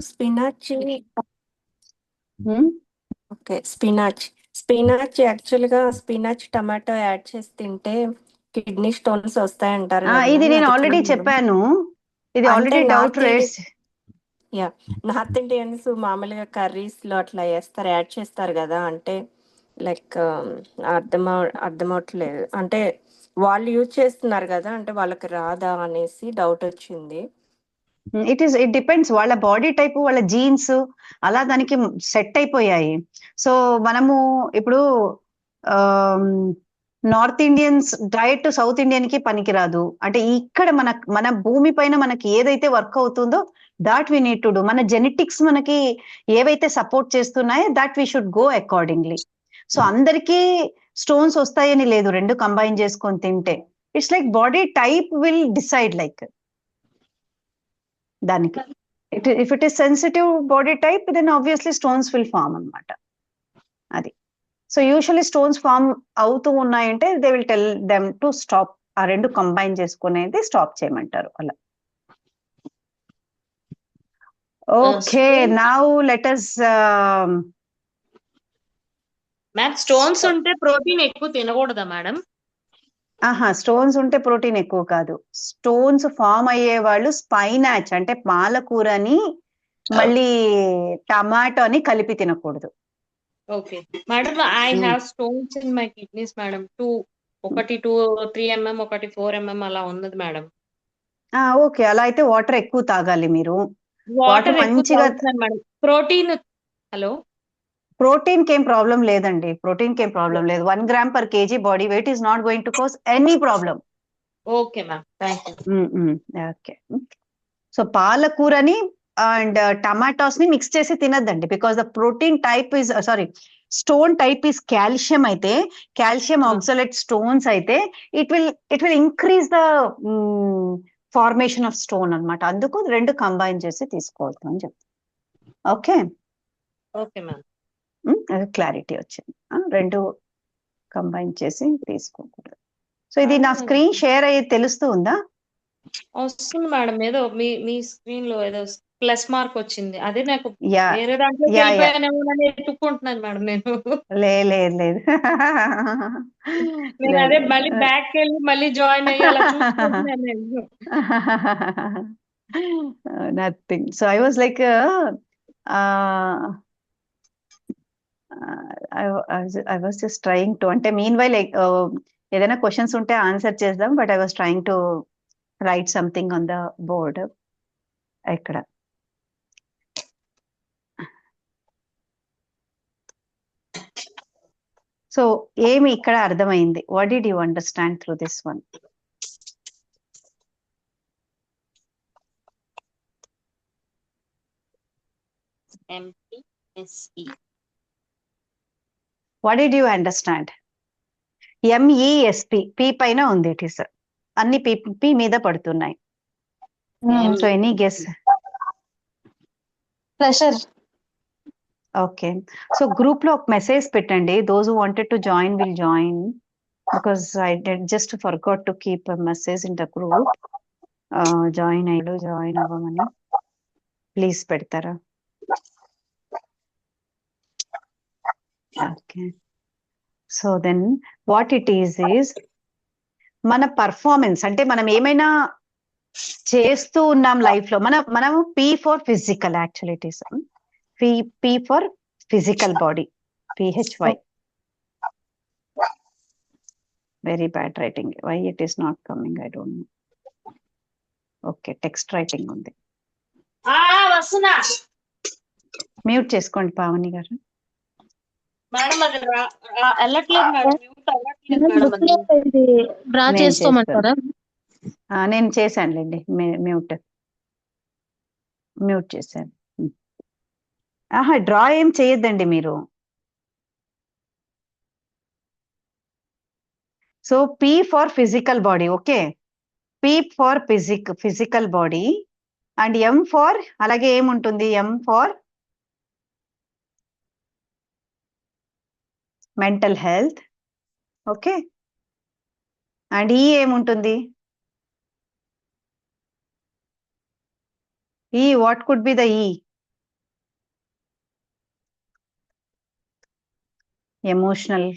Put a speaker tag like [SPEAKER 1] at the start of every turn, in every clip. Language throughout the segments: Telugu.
[SPEAKER 1] Spinach
[SPEAKER 2] Hmm?
[SPEAKER 1] ఓకే. స్పినాచ్ యాక్చువల్‌గా స్పినాచ్, టమాటో యాడ్ చేసి తింటే కిడ్నీ స్టోన్స్ వస్తాయంటారు
[SPEAKER 2] ఆ,
[SPEAKER 1] గదా
[SPEAKER 2] ఇది
[SPEAKER 1] మ్యామ్.
[SPEAKER 2] నేను
[SPEAKER 1] అది
[SPEAKER 2] ఆల్రెడీ
[SPEAKER 1] కూడా
[SPEAKER 2] చెప్పాను. ఇది
[SPEAKER 1] అంటే
[SPEAKER 2] already doubt
[SPEAKER 1] north
[SPEAKER 2] race.
[SPEAKER 1] Yeah! North Indians మామూలుగా కర్రీస్‌లో అట్లా ఏస్తారు, యాడ్ చేస్తారు గదా! అంటే లైక్ అర్థమవ్వట్లేదు. అంటే వాళ్ళు యూజ్ చేస్తున్నారు గదా! అంటే వాళ్ళకి రాదా అనేసి డౌటొచ్చింది.
[SPEAKER 2] ఇట్ డిపెండ్స్ వాళ్ళ బాడీ టైప్, వాళ్ళ జీన్స్ అలా దానికి సెట్ అయిపోయాయి. సో మనము ఇప్పుడు north Indians diet south Indian కి పనికిరాదు. అంటే ఇక్కడ మన భూమి పైన మనకి ఏదైతే వర్క్ అవుతుందో that we need to do. మన జెనెటిక్స్ మనకి ఏవైతే సపోర్ట్ చేస్తున్నాయో that we should go accordingly. So అందరికీ స్టోన్స్ వస్తాయని లేదు, రెండు కంబైన్ చేసుకొని తింటే. It's like body type will decide like దానికి. If it is sensitive body type then obviously stones will form అన్నమాట. అది. సో యూజువల్లీ స్టోన్స్ ఫామ్ అవుతూ ఉన్నాయంటే they will tell them to stop. ఆ రెండు కంబైన్ చేసుకునేది స్టాప్ చేయమంటారు అలా. Okay, now let us
[SPEAKER 3] ma'am stones ఉంటే ప్రోటీన్ ఎక్కువ తినకూడదా మేడం?
[SPEAKER 2] స్టోన్స్ ఉంటే ప్రోటీన్ ఎక్కువ కాదు. స్టోన్స్ ఫామ్ అయ్యే వాళ్ళు స్పైనాచ్ అంటే పాలకూరని మళ్ళీ టమాటో అని కలిపి తినకూడదు.
[SPEAKER 3] Okay madam, I have stones in my kidneys madam. ఒకటి 3 mm, ఒకటి 4 mm అలా ఉన్నది మేడం.
[SPEAKER 2] ఓకే, అలా అయితే వాటర్ ఎక్కువ తాగాలి మీరు.
[SPEAKER 3] వాటర్ ఎక్కువ
[SPEAKER 2] మంచిగా
[SPEAKER 3] తాగుతున్నాను మేడం. ప్రోటీన్ హలో
[SPEAKER 2] ప్రోటీన్ కి ఏం ప్రాబ్లం లేదండి. ప్రోటీన్ కి ఏం ప్రాబ్లం లేదు. 1 gram per kg body weight is not going to cause any problem.
[SPEAKER 3] Okay ma'am, thank you.
[SPEAKER 2] Okay. So పాలకూరని అండ్ టమాటోస్ ని మిక్స్ చేసి తినద్దండి. Because the protein type is stone type is calcium. అయితే కాల్షియం ఆక్సలేట్ స్టోన్స్ అయితే it will increase the formation of stone అన్నమాట. అందుకు రెండు కంబైన్ చేసి తీసుకోవద్దు అని చెప్తాను. Okay
[SPEAKER 3] okay ma'am.
[SPEAKER 2] అది క్లారిటీ వచ్చింది. రెండు కంబైన్ చేసి తీసుకోకూడదు. సో ఇది నా స్క్రీన్ షేర్ అయ్యి తెలుస్తూ ఉందా?
[SPEAKER 3] వస్తుంది మేడం. ఏదో మీ స్క్రీన్ లో ఏదో ప్లస్ మార్క్ వచ్చింది. అదే నాకు
[SPEAKER 2] యా
[SPEAKER 3] వేరే దాంట్లో
[SPEAKER 2] యా
[SPEAKER 3] వెళ్ళిపోయానేమోనని ఎత్తుక్కుంటున్నాను మేడం నేను.
[SPEAKER 2] లేదు
[SPEAKER 3] నేను అదే మళ్ళీ బ్యాక్ వెళ్ళి మళ్ళీ జాయిన్ అయ్యి అలా చూసుకుంటున్నాను నేను.
[SPEAKER 2] Nothing. So I was like I was just trying to, అంటే మీన్ వైల్ ఏదైనా క్వశ్చన్స్ ఉంటే ఆన్సర్ చేద్దాం. But I was trying to write something on the board. ఇక్కడ సో ఏమి ఇక్కడ అర్థమైంది? What did you understand through this one?
[SPEAKER 3] MESE.
[SPEAKER 2] What did you understand? MESP, P పైన ఉంది. ఇట్ ఇస్ అన్ని P మీద పడుతున్నాయి. So any guess?
[SPEAKER 4] Pressure.
[SPEAKER 2] Okay, so group లో ఒక మెసేజ్ పెట్టండి. Those who wanted to join will join, because I just forgot to keep a message in the group. Join అవ్వమని ప్లీజ్ పెడతారా? Okay, so then what it is మన పర్ఫార్మెన్స్ అంటే మనం ఏమైనా చేస్తూ ఉన్నాం లైఫ్ లో. మనము P for physical, actualities P for physical body, PHY. Very bad writing. Why it is not coming, I don't know. Okay, text writing ఉంది.
[SPEAKER 3] వస్తున్నా.
[SPEAKER 2] మ్యూట్ చేసుకోండి పావని గారు.
[SPEAKER 3] మేడం అది వెళ్ళట్లేదు మేడం. మ్యూట్ అవ్వట్లేదు మేడం.
[SPEAKER 4] డ్రా చేసుకోమంటారా?
[SPEAKER 2] నేను చేశానులేండి. మ్యూట్ చేశాను. డ్రా ఏం చేయొద్దండి మీరు. So P for physical body. Okay, P for physical body and M for, అలాగే ఏముంటుంది? M for mental health. Okay, and E ఏముంటుంది? E, what could be the E? emotional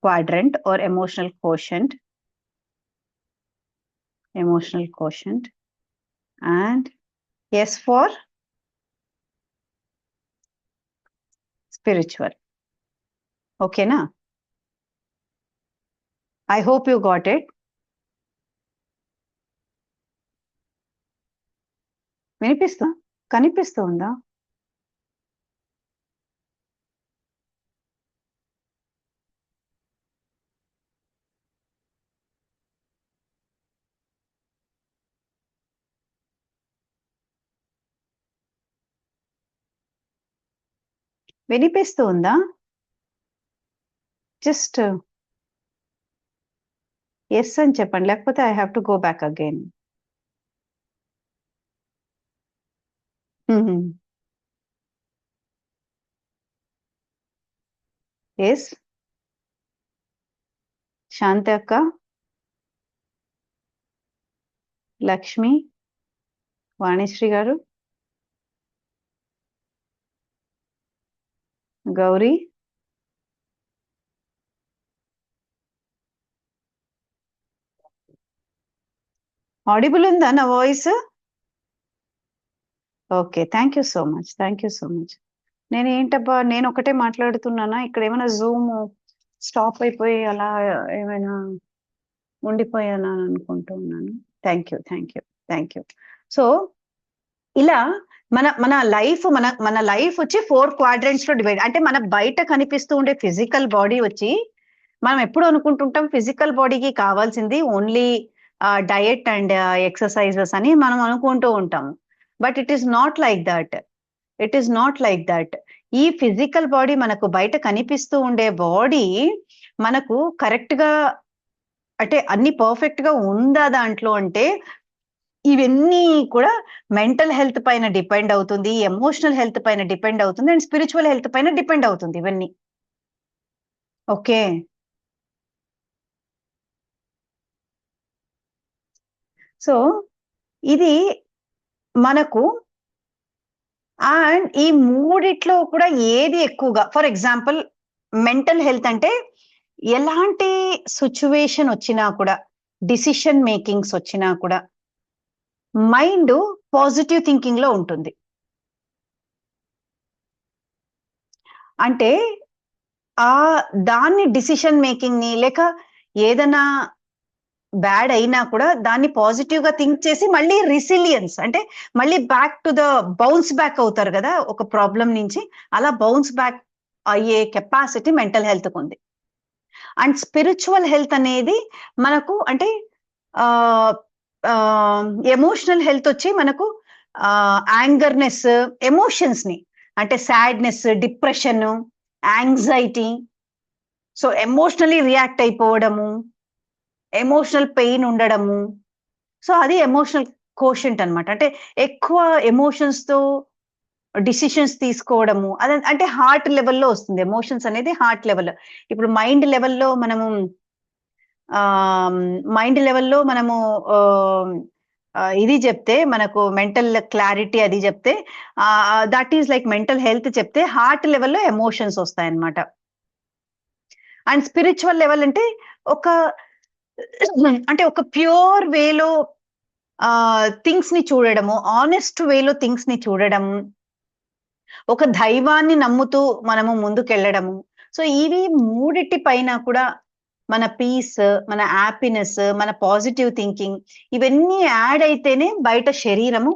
[SPEAKER 2] quadrant or emotional quotient. Emotional quotient. And S for spiritual. Okay, na? I hope you got it. కనిపిస్తుందా? వినిపిస్తుందా? జస్ట్ ఎస్ అని చెప్పండి, లేకపోతే I have to go back again. Yes Shanthi అక్క, లక్ష్మి, వాణిశ్రీ గారు, గౌరీ, ఆడిబుల్ ఉందా నా వాయిస్? Okay, thank you so much, thank you so much. నేను ఏంటబ్బా, నేను ఒకటే మాట్లాడుతున్నానా? ఇక్కడ ఏమైనా జూమ్ స్టాప్ అయిపోయి అలా ఏమైనా ఉండిపోయానా అని అనుకుంటూ ఉన్నాను. Thank you, thank you, thank you. So ఇలా మన లైఫ్ మన లైఫ్ వచ్చి 4 quadrants లో డివైడ్. అంటే మన బయట కనిపిస్తూ ఉండే ఫిజికల్ బాడీ వచ్చి, మనం ఎప్పుడు అనుకుంటుంటాం ఫిజికల్ బాడీకి కావాల్సింది ఓన్లీ డయట్ అండ్ ఎక్సర్సైజెస్ అని మనం అనుకుంటూ ఉంటాము. But it is not like that. It is not like that. ఈ ఫిజికల్ బాడీ, మనకు బయట కనిపిస్తూ ఉండే బాడీ మనకు కరెక్ట్ గా, అంటే అన్ని పర్ఫెక్ట్ గా ఉందా దాంట్లో అంటే, ఇవన్నీ కూడా మెంటల్ హెల్త్ పైన డిపెండ్ అవుతుంది, ఎమోషనల్ హెల్త్ పైన డిపెండ్ అవుతుంది, అండ్ స్పిరిచువల్ హెల్త్ పైన డిపెండ్ అవుతుంది ఇవన్నీ. ఓకే, సో ఇది మనకు, అండ్ ఈ మూడిట్లో కూడా ఏది ఎక్కువగా, ఫర్ ఎగ్జాంపుల్ మెంటల్ హెల్త్ అంటే ఎలాంటి సిచ్యువేషన్ వచ్చినా కూడా, డిసిషన్ మేకింగ్స్ వచ్చినా కూడా మైండ్ పాజిటివ్ థింకింగ్ లో ఉంటుంది. అంటే దాన్ని డిసిషన్ మేకింగ్ ని, లేక ఏదైనా బ్యాడ్ అయినా కూడా దాన్ని పాజిటివ్ గా థింక్ చేసి మళ్ళీ రిసిలియన్స్, అంటే మళ్ళీ back to the bounce back అవుతారు కదా ఒక ప్రాబ్లం నుంచి, అలా బౌన్స్ బ్యాక్ అయ్యే కెపాసిటీ మెంటల్ హెల్త్ కు ఉంది. అండ్ స్పిరిచువల్ హెల్త్ అనేది మనకు, అంటే ఎమోషనల్ హెల్త్ వచ్చి మనకు యాంగర్నెస్, ఎమోషన్స్ ని, అంటే sadness, depression, anxiety, so emotionally react అయిపోవడము, ఎమోషనల్ పెయిన్ ఉండడము, సో అది ఎమోషనల్ కోషెంట్ అన్నమాట. అంటే ఎక్కువ ఎమోషన్స్ తో డిసిషన్స్ తీసుకోవడము, అదే అంటే హార్ట్ లెవెల్లో వస్తుంది. ఎమోషన్స్ అనేది హార్ట్ లెవెల్. ఇప్పుడు మైండ్ లెవెల్లో మనము ఇది చెప్తే, మనకు మెంటల్ క్లారిటీ అది చెప్తే, that is like mental health చెప్తే, హార్ట్ లెవెల్లో ఎమోషన్స్ వస్తాయి అన్నమాట. అండ్ స్పిరిచువల్ లెవెల్ అంటే ఒక ప్యూర్ వేలో థింగ్స్ ని చూడడము, ఆనెస్ట్ వేలో థింగ్స్ ని చూడడము, ఒక దైవాన్ని నమ్ముతూ మనము ముందుకెళ్ళడము. సో ఇవి మూడిటి పైన కూడా మన పీస్, మన హ్యాపీనెస్, మన పాజిటివ్ థింకింగ్, ఇవన్నీ యాడ్ అయితేనే బయట శరీరము,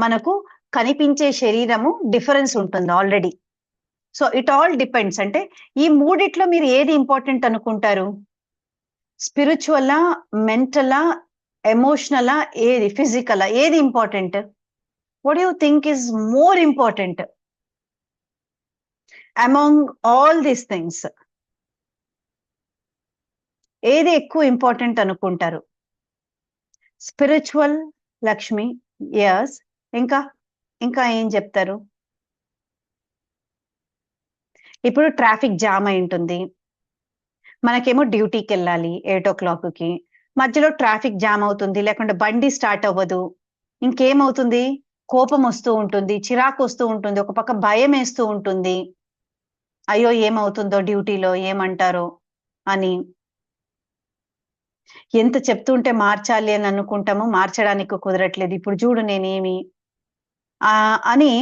[SPEAKER 2] మనకు కనిపించే శరీరము డిఫరెన్స్ ఉంటుంది already. So it all depends. అంటే ఈ మూడిట్లో మీరు ఏది ఇంపార్టెంట్ అనుకుంటారు? స్పిరిచువలా, మెంటలా, ఎమోషనలా, ఏది ఫిజికలా, ఏది important? What you think is more important among all these things? ఏది ఎక్కువ ఇంపార్టెంట్ అనుకుంటారు? Spiritual, Lakshmi, yes. ఇంకా ఏం చెప్తారు? ఇప్పుడు ట్రాఫిక్ జామ్ అయి ఉంటుంది, మనకేమో డ్యూటీకి వెళ్ళాలి 8 o'clockకి, మధ్యలో ట్రాఫిక్ జామ్ అవుతుంది, లేకుంటే బండి స్టార్ట్ అవ్వదు, ఇంకేమవుతుంది? కోపం వస్తూ ఉంటుంది, చిరాకు వస్తూ ఉంటుంది, ఒక పక్క భయం వేస్తూ ఉంటుంది. అయ్యో ఏమవుతుందో డ్యూటీలో, ఏమంటారో అని. ఎంత చెప్తుంటే మార్చాలి అని అనుకుంటామో మార్చడానికి కుదరట్లేదు. ఇప్పుడు చూడు నేనేమి అని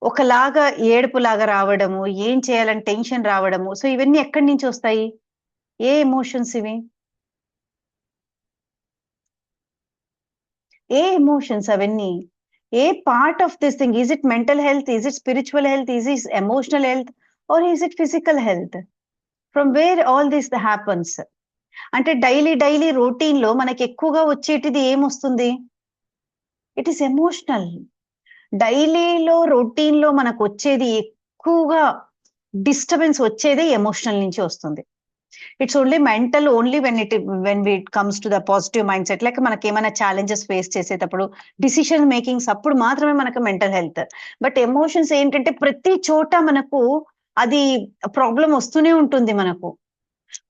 [SPEAKER 2] ఒకలాగా ఏడుపులాగా రావడము, ఏం చేయాలని టెన్షన్ రావడము. సో ఇవన్నీ ఎక్కడి నుంచి వస్తాయి? ఏ ఎమోషన్స్ ఇవి? ఏ ఎమోషన్స్ అవన్నీ? ఏ part of this thing? Is it mental health? Is it spiritual health? Is it emotional health? Or is it physical health? From where all this happens? అంటే డైలీ రొటీన్ లో మనకి ఎక్కువగా వచ్చేటిది ఏమొస్తుంది? It is emotional. డైలీలో రొటీన్ లో మనకు వచ్చేది ఎక్కువగా డిస్టర్బెన్స్ వచ్చేదే ఎమోషనల్ నుంచి వస్తుంది. It's only mental only when it comes to the positive mind set. Like మనకి ఏమైనా ఛాలెంజెస్ ఫేస్ చేసేటప్పుడు, డిసిషన్ మేకింగ్స్ అప్పుడు మాత్రమే మనకు మెంటల్ హెల్త్. బట్ ఎమోషన్స్ ఏంటంటే ప్రతి చోట మనకు అది ప్రాబ్లం వస్తూనే ఉంటుంది. మనకు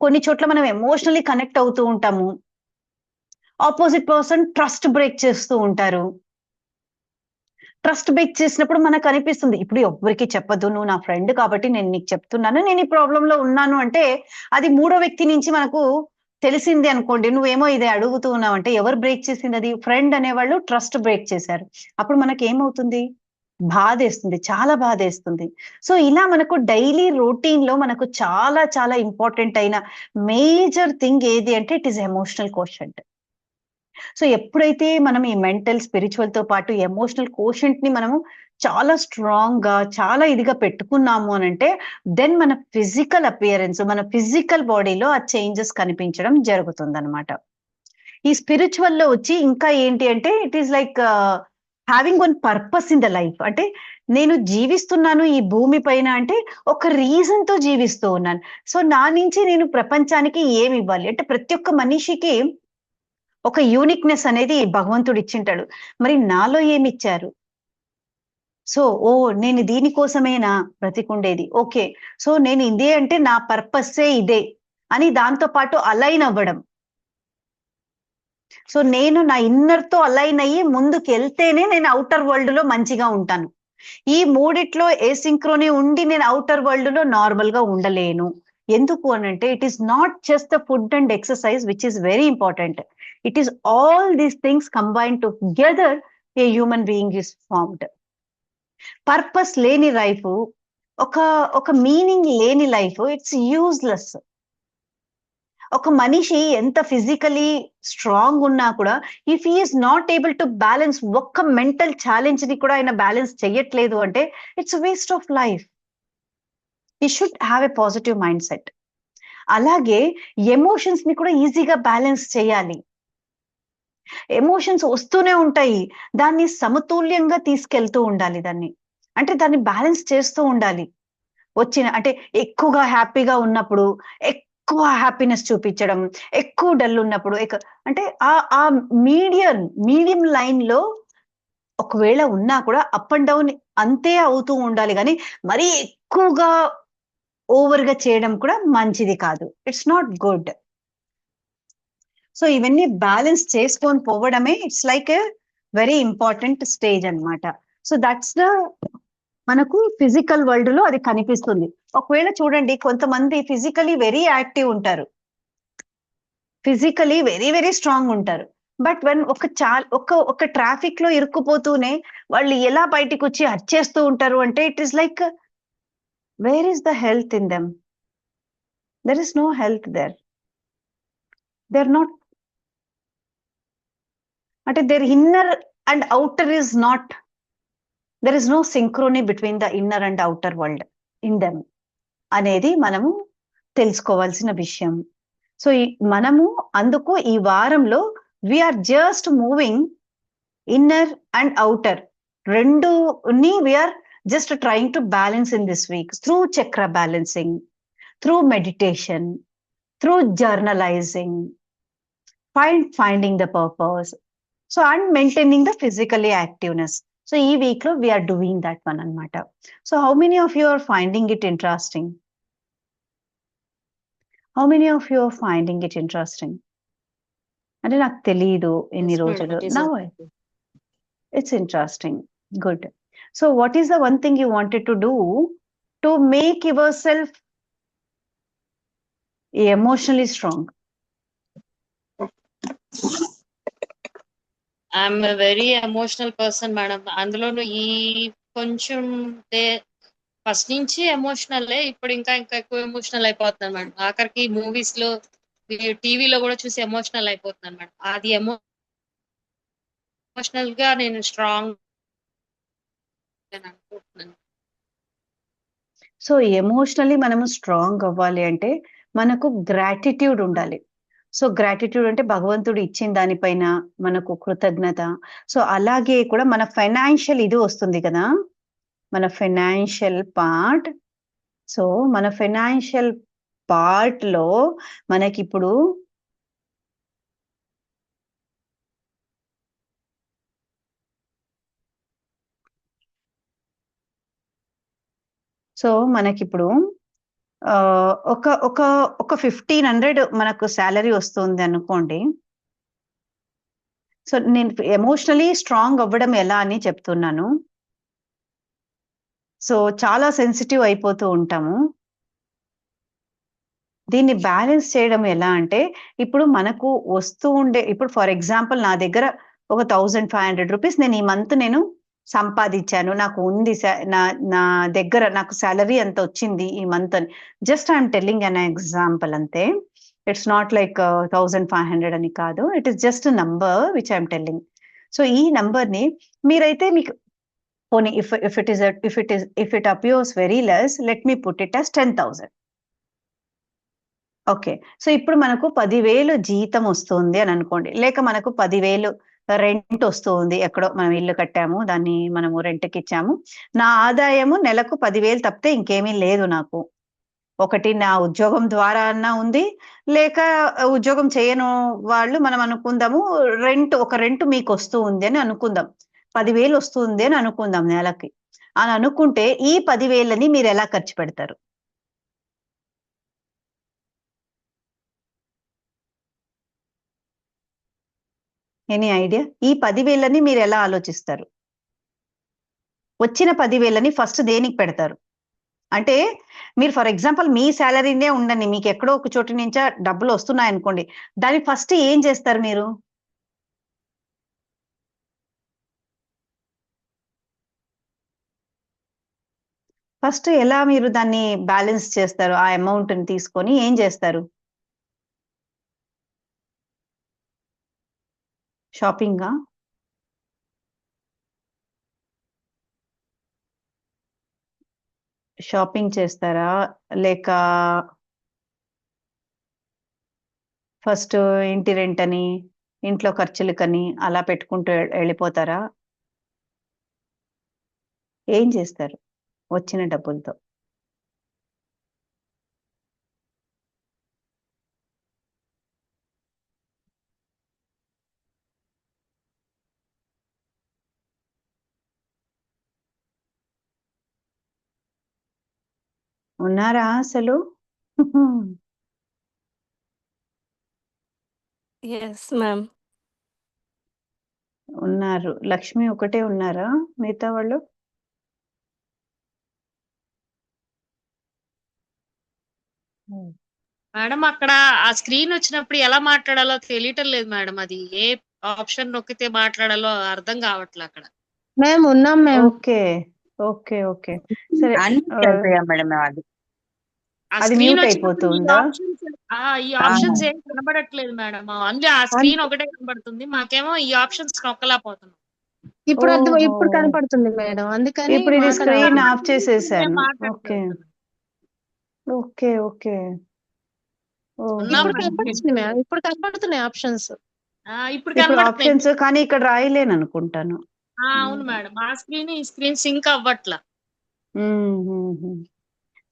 [SPEAKER 2] కొన్ని చోట్ల మనం ఎమోషనల్లీ కనెక్ట్ అవుతూ ఉంటాము, ఆపోజిట్ పర్సన్ ట్రస్ట్ బ్రేక్ చేస్తూ ఉంటారు. ట్రస్ట్ బ్రేక్ చేసినప్పుడు మనకు అనిపిస్తుంది ఇప్పుడు ఎవ్వరికి చెప్పద్దు, నువ్వు నా ఫ్రెండ్ కాబట్టి నేను నీకు చెప్తున్నాను, నేను ఈ ప్రాబ్లం లో ఉన్నాను అంటే అది మూడో వ్యక్తి నుంచి మనకు తెలిసింది అనుకోండి. నువ్వేమో ఇది అడుగుతూ ఉన్నావు అంటే ఎవరు బ్రేక్ చేసింది? అది ఫ్రెండ్ అనేవాళ్ళు ట్రస్ట్ బ్రేక్ చేశారు. అప్పుడు మనకి ఏమవుతుంది? బాధేస్తుంది, చాలా బాధేస్తుంది. సో ఇలా మనకు డైలీ రొటీన్ లో మనకు చాలా చాలా ఇంపార్టెంట్ అయిన మేజర్ థింగ్ ఏది అంటే it is emotional quotient. So ఎప్పుడైతే మనం ఈ మెంటల్ స్పిరిచువల్ తో పాటు ఎమోషనల్ కోషెంట్ ని మనము చాలా స్ట్రాంగ్ గా చాలా ఇదిగా పెట్టుకున్నాము అని అంటే దెన్ మన ఫిజికల్ అపియరెన్స్, మన ఫిజికల్ బాడీలో ఆ చేంజెస్ కనిపించడం జరుగుతుంది అనమాట. ఈ స్పిరిచువల్ లో వచ్చి ఇంకా ఏంటి అంటే it is like having one purpose in the life. అంటే నేను జీవిస్తున్నాను ఈ భూమి పైన అంటే ఒక రీజన్ తో జీవిస్తూ ఉన్నాను. సో నా నుంచి నేను ప్రపంచానికి ఏమి ఇవ్వాలి అంటే ప్రతి ఒక్క మనిషికి ఒక యూనిక్నెస్ అనేది భగవంతుడు ఇచ్చింటాడు. మరి నాలో ఏమిచ్చారు? సో నేను దీనికోసమేనా బ్రతికుండేది? ఓకే, సో నేను ఇదే అంటే నా పర్పస్సే ఇదే అని దాంతో పాటు అలైన్ అవ్వడం. సో నేను నా ఇన్నర్ తో అలైన్ అయ్యి ముందుకు వెళ్తేనే నేను అవుటర్ వరల్డ్ లో మంచిగా ఉంటాను. ఈ మూడిట్లో ఏ సింక్రోని ఉండి నేను అవుటర్ వరల్డ్ లో నార్మల్ గా ఉండలేను. ఎందుకు అనంటే it is not just the food and exercise which is very important. It is all these things combine together a human being is formed. Purpose లేని లైఫ్, ఒక మీనింగ్ లేని లైఫ్, ఇట్స్ యూజ్లెస్. ఒక మనిషి ఎంత ఫిజికలీ స్ట్రాంగ్ ఉన్నా కూడా if he is not able to balance ఒక్క మెంటల్ ఛాలెంజ్ ని కూడా ఆయన బ్యాలెన్స్ చెయ్యట్లేదు అంటే it's waste of life. He should have a positive mind set. అలాగే ఎమోషన్స్ ని కూడా ఈజీగా బ్యాలెన్స్ చేయాలి. ఎమోషన్స్ వస్తూనే ఉంటాయి, దాన్ని సమతుల్యంగా తీసుకెళ్తూ ఉండాలి. దాన్ని బ్యాలెన్స్ చేస్తూ ఉండాలి. అంటే ఎక్కువగా హ్యాపీగా ఉన్నప్పుడు ఎక్కువ హ్యాపీనెస్ చూపించడం, ఎక్కువ డల్ ఉన్నప్పుడు అంటే ఆ మీడియం లైన్ లో ఒకవేళ ఉన్నా కూడా అప్ అండ్ డౌన్ అంతే అవుతూ ఉండాలి. కానీ మరీ ఎక్కువగా ఓవర్ గా చేయడం కూడా మంచిది కాదు. It's not good. సో ఇవన్నీ బ్యాలెన్స్ చేసుకొని పోవడమే it's like a very important stage అన్నమాట. సో దట్స్ ద మనకు ఫిజికల్ వరల్డ్ లో అది కనిపిస్తుంది. ఒకవేళ చూడండి కొంతమంది ఫిజికలీ వెరీ యాక్టివ్ ఉంటారు, ఫిజికలీ వెరీ వెరీ స్ట్రాంగ్ ఉంటారు. బట్ వెన్ ఒక ట్రాఫిక్ లో ఇరుక్కుపోతూనే వాళ్ళు ఎలా బయటికి వచ్చి అరిచేస్తూ ఉంటారు అంటే it is like where is the health in them? There is no health there. They are not అంటే their inner and outer is not, there is no synchrony between the inner and outer world in them అనేది మనము తెలుసుకోవాల్సిన విషయం. సో మనము అందుకు ఈ వారంలో we're just moving inner and outer రెండుని we're just trying to balance in this week through chakra balancing, through meditation, through journalizing, finding the purpose, so and maintaining the physically activeness. So ee week lo we are doing that one anamata. So how many of you are finding it interesting? How many of you are finding it interesting? Ante నాకు తెలియదు ఎన్ని రోజులు. Now it's interesting. Good. So what is the one thing you wanted to do to make your self emotionally strong?
[SPEAKER 3] I'm very emotional person madam. అందులోనూ ఈ కొంచెం ఫస్ట్ నుంచి ఎమోషనల్, ఇప్పుడు ఇంకా ఇంకా ఎక్కువ ఎమోషనల్ అయిపోతున్నాను మేడం. ఆఖరికి మూవీస్ లో, టీవీలో కూడా చూసి ఎమోషనల్ అయిపోతున్నాను మేడం. అది ఎమోషనల్ గా నేను స్ట్రాంగ్ అనుకుంటున్నాను.
[SPEAKER 2] సో ఎమోషనలీ మనము స్ట్రాంగ్ అవ్వాలి అంటే మనకు గ్రాటిట్యూడ్ ఉండాలి. సో గ్రాటిట్యూడ్ అంటే భగవంతుడు ఇచ్చిన దానిపైన మనకు కృతజ్ఞత. సో అలాగే కూడా మన ఫైనాన్షియల్ ఇది వస్తుంది కదా, మన ఫైనాన్షియల్ పార్ట్. సో మన ఫైనాన్షియల్ పార్ట్ లో మనకిప్పుడు మనకిప్పుడు ఒక ఒక ఒక 1500 మనకు శాలరీ వస్తుంది అనుకోండి. సో నేను ఎమోషనలీ స్ట్రాంగ్ అవ్వడం ఎలా అని చెప్తున్నాను. సో చాలా సెన్సిటివ్ అయిపోతూ ఉంటాము. దీన్ని బ్యాలెన్స్ చేయడం ఎలా అంటే, ఇప్పుడు మనకు వస్తూ ఉండే, ఇప్పుడు ఫర్ ఎగ్జాంపుల్ నా దగ్గర ఒక 1500 రూపీస్ నేను ఈ మంత్ నేను సంపాదించాను, నాకు ఉంది, నా దగ్గర నాకు సాలరీ ఎంత వచ్చింది ఈ మంత్ అని. Just I'm telling an example అంతే. ఇట్స్ నాట్ లైక్ 1500 అని కాదు, it is just number which I'm telling. So ఈ నంబర్ ని మీరైతే మీకు పోనీ if it appears very less, let me put it as 10,000. Okay. So ఇప్పుడు మనకు 10,000 జీతం వస్తుంది అని అనుకోండి, లేక మనకు 10,000 రెంట్ వస్తుంది, ఎక్కడో మనం ఇల్లు కట్టాము, దాన్ని మనము రెంట్కి ఇచ్చాము. నా ఆదాయము నెలకు 10,000 తప్పితే ఇంకేమీ లేదు నాకు. ఒకటి నా ఉద్యోగం ద్వారా అన్నా ఉంది, లేక ఉద్యోగం చేయను వాళ్ళు మనం అనుకుందాము, ఒక రెంట్ మీకు వస్తూ ఉంది అని అనుకుందాం. 10,000 వస్తుంది అని అనుకుందాం నెలకి. అని అనుకుంటే ఈ 10,000ని మీరు ఎలా ఖర్చు పెడతారు? Any idea? ఈ 10,000ని మీరు ఎలా ఆలోచిస్తారు? వచ్చిన 10,000ని ఫస్ట్ దేనికి పెడతారు? అంటే మీరు ఫర్ ఎగ్జాంపుల్ మీ శాలరీనే ఉండండి, మీకు ఎక్కడో ఒక చోటు నుంచా డబ్బులు వస్తున్నాయి అనుకోండి, దాన్ని ఫస్ట్ ఏం చేస్తారు మీరు? ఫస్ట్ ఎలా మీరు దాన్ని బ్యాలెన్స్ చేస్తారు? ఆ అమౌంట్ని తీసుకొని ఏం చేస్తారు? షాపింగా? షాపింగ్ చేస్తారా, లేక ఫస్ట్ ఇంటి రెంట్ అని, ఇంట్లో ఖర్చులకని అలా పెట్టుకుంటూ వెళ్ళిపోతారా? ఏం చేస్తారు వచ్చిన డబ్బులతో? ఉన్నారా అసలు?
[SPEAKER 1] Yes ma'am.
[SPEAKER 2] ఉన్నారు. లక్ష్మి ఒకటే ఉన్నారా, మిగతా వాళ్ళు?
[SPEAKER 3] మేడం అక్కడ ఆ స్క్రీన్ వచ్చినప్పుడు ఎలా మాట్లాడాలో తెలియటం లేదు మేడం. అది ఏ ఆప్షన్ నొక్కితే మాట్లాడాలో అర్థం కావట్లే అక్కడ.
[SPEAKER 4] మేము ఉన్నాం మేము.
[SPEAKER 2] ఓకే ఓకే ఓకే సరే.
[SPEAKER 4] మేడం అది
[SPEAKER 3] ఆ
[SPEAKER 2] అది
[SPEAKER 3] స్క్రీన్
[SPEAKER 2] మ్యూట్
[SPEAKER 3] వచ్చినప్పుడు
[SPEAKER 2] అయిపోతుందా?
[SPEAKER 3] ఈ ఆప్షన్స్ ఏం కనబడట్లేదు మేడం. అందులో ఆ స్క్రీన్ ఒకటే కనబడుతుంది, మాకేమో ఈ ఆప్షన్స్ నొక్కలేకపోతున్నాం.
[SPEAKER 4] ఇప్పుడు
[SPEAKER 2] ఓహో.
[SPEAKER 4] ఇప్పుడు కనపడుతుంది మేడం, అందుకని
[SPEAKER 2] ఇప్పుడు ఇది స్క్రీన్
[SPEAKER 4] మాట్లాడాలి.
[SPEAKER 2] ఆఫ్ చేసేసాను. ఓకే
[SPEAKER 3] మాట్లాడట్లేదు.
[SPEAKER 2] Okay okay.
[SPEAKER 3] ఉన్నాం
[SPEAKER 4] ఇప్పుడు
[SPEAKER 3] మేడం.
[SPEAKER 4] కనపడుతుంది మేడం, ఇప్పుడు కనపడుతున్నాయి ఆప్షన్స్.
[SPEAKER 3] ఇప్పుడు
[SPEAKER 2] ఇప్పుడు
[SPEAKER 3] కనబడుతున్నాయి.
[SPEAKER 2] ఆప్షన్స్ కానీ ఇక్కడ రాయలేను అనుకుంటాను.
[SPEAKER 3] అవును మేడం, ఆ స్క్రీన్ ఈ స్క్రీన్ సింక్ అవ్వట్లా.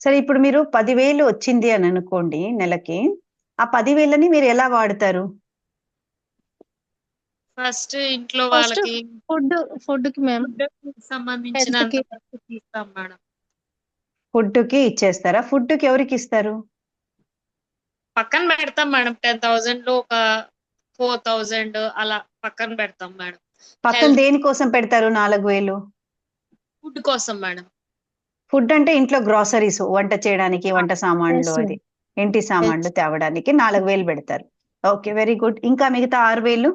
[SPEAKER 2] సరే ఇప్పుడు మీరు 10,000 వచ్చింది అని అనుకోండి నెలకి, ఆ 10,000ని మీరు ఎలా వాడతారు?
[SPEAKER 3] ఫస్ట్ ఇంట్లో
[SPEAKER 4] ఫస్ట్
[SPEAKER 3] వాళ్ళకి
[SPEAKER 4] ఫుడ్ కి మేము
[SPEAKER 3] ఫుడ్ సంబంధించినంత వరకు తీస్తాం మేడం.
[SPEAKER 2] ఫుడ్ కి ఇచ్చేస్తారా? ఫుడ్ కి ఎవరికి ఇస్తారు?
[SPEAKER 3] పక్కన పెడతాం మేడం. 10,000 లో ఒక 4,000 అలా పక్కన పెడతాం మేడం.
[SPEAKER 2] పక్కన దేనికోసం పెడతారు 4,000?
[SPEAKER 3] ఫుడ్ కోసం మేడం.
[SPEAKER 2] ఫుడ్ అంటే ఇంట్లో గ్రాసరీస్ వంట చేయడానికి, వంట సామాన్లు,
[SPEAKER 4] Yes,
[SPEAKER 2] అది
[SPEAKER 4] ma'am.
[SPEAKER 2] ఇంటి సామాన్లు
[SPEAKER 4] Yes.
[SPEAKER 2] తేవడానికి 4,000 పెడతారు. Okay, very good. ఇంకా మిగతా 6,000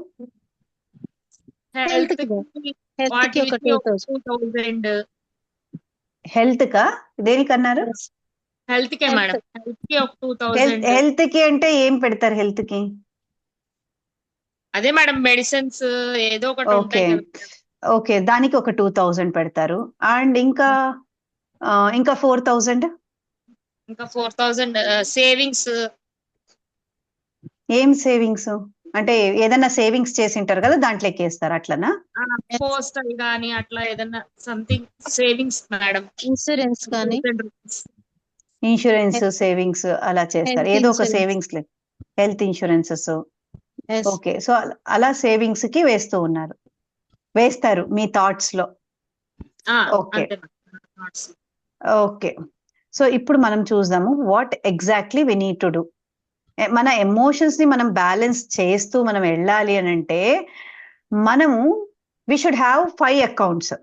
[SPEAKER 4] హెల్త్
[SPEAKER 3] హెల్త్
[SPEAKER 4] కి
[SPEAKER 3] కి
[SPEAKER 4] హెల్త్ కి ఒక
[SPEAKER 3] వాటికి ఒక
[SPEAKER 4] 2,000.
[SPEAKER 3] 2,000.
[SPEAKER 2] హెల్త్ కా? దేనికన్నారు?
[SPEAKER 4] Yes.
[SPEAKER 3] హెల్త్ కే
[SPEAKER 4] హెల్త్
[SPEAKER 3] మేడం, హెల్త్ కి ఒక
[SPEAKER 2] హెల్త్
[SPEAKER 3] 2,000.
[SPEAKER 2] హెల్త్ కి అంటే ఏం పెడతారు హెల్త్ కి?
[SPEAKER 3] అదే మేడం, మెడిసిన్స్ ఏదో ఒకటి
[SPEAKER 2] ఓకే
[SPEAKER 3] ఉంటాయి కదా.
[SPEAKER 2] ఓకే, దానికి ఒక 2,000 పెడతారు. అండ్ ఇంకా ఇంకా 4,000
[SPEAKER 3] ఇంకా 4,000 సేవింగ్స్.
[SPEAKER 2] ఏం సేవింగ్స్? అంటే ఏదైనా సేవింగ్స్ చేసి ఉంటారు కదా, దాంట్లోకి వేస్తారు అట్లనా?
[SPEAKER 3] పోస్టల్ గానీ అట్లా ఏదైనా సంథింగ్ సేవింగ్స్ మేడం.
[SPEAKER 4] ఇన్సూరెన్స్ కానీ
[SPEAKER 3] 2,000 రూపీస్.
[SPEAKER 2] ఇన్సూరెన్స్, సేవింగ్స్ అలా చేస్తారు,
[SPEAKER 4] హెల్త్
[SPEAKER 2] ఏదో ఒక
[SPEAKER 4] insurance.
[SPEAKER 2] Savings, health insurances.
[SPEAKER 4] Yes.
[SPEAKER 2] Okay, so అలా సేవింగ్స్ కి వేస్తూ ఉన్నారు, వేస్తారు మీ థాట్స్ లో. ఓకే
[SPEAKER 3] అంతే మేడం.
[SPEAKER 2] ఓకే, సో ఇప్పుడు మనం చూద్దాము what exactly we need to do. మన ఎమోషన్స్ ని మనం బ్యాలెన్స్ చేస్తూ మనం వెళ్ళాలి అని అంటే మనము వి షుడ్ హ్యావ్ 5 అకౌంట్స్.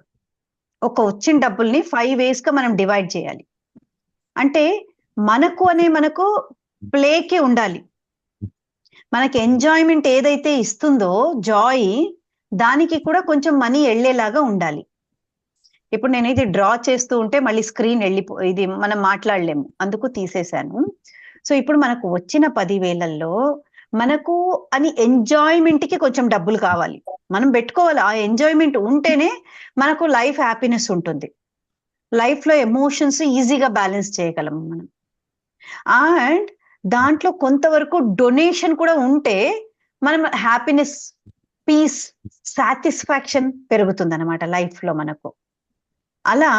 [SPEAKER 2] ఒక వచ్చిన డబ్బుల్ని 5 ways గా మనం డివైడ్ చేయాలి. అంటే మనకు ప్లేకి ఉండాలి. మనకి ఎంజాయ్మెంట్ ఏదైతే ఇస్తుందో జాయ్, దానికి కూడా కొంచెం మనీ వెళ్ళేలాగా ఉండాలి. ఇప్పుడు నేను ఇది డ్రా చేస్తూ ఉంటే మళ్ళీ స్క్రీన్ ఇది మనం మాట్లాడలేము, అందుకు తీసేశాను. సో ఇప్పుడు మనకు వచ్చిన 10,000లో మనకు అని ఎంజాయ్మెంట్ కి కొంచెం డబ్బులు కావాలి, మనం పెట్టుకోవాలి. ఆ ఎంజాయ్మెంట్ ఉంటేనే మనకు లైఫ్ హ్యాపీనెస్ ఉంటుంది, లైఫ్ లో ఎమోషన్స్ ఈజీగా బ్యాలెన్స్ చేయగలం మనం. అండ్ దాంట్లో కొంతవరకు డొనేషన్ కూడా ఉంటే మనం హ్యాపీనెస్, పీస్, సాటిస్ఫాక్షన్ పెరుగుతుంది అనమాట లైఫ్ లో మనకు. అలా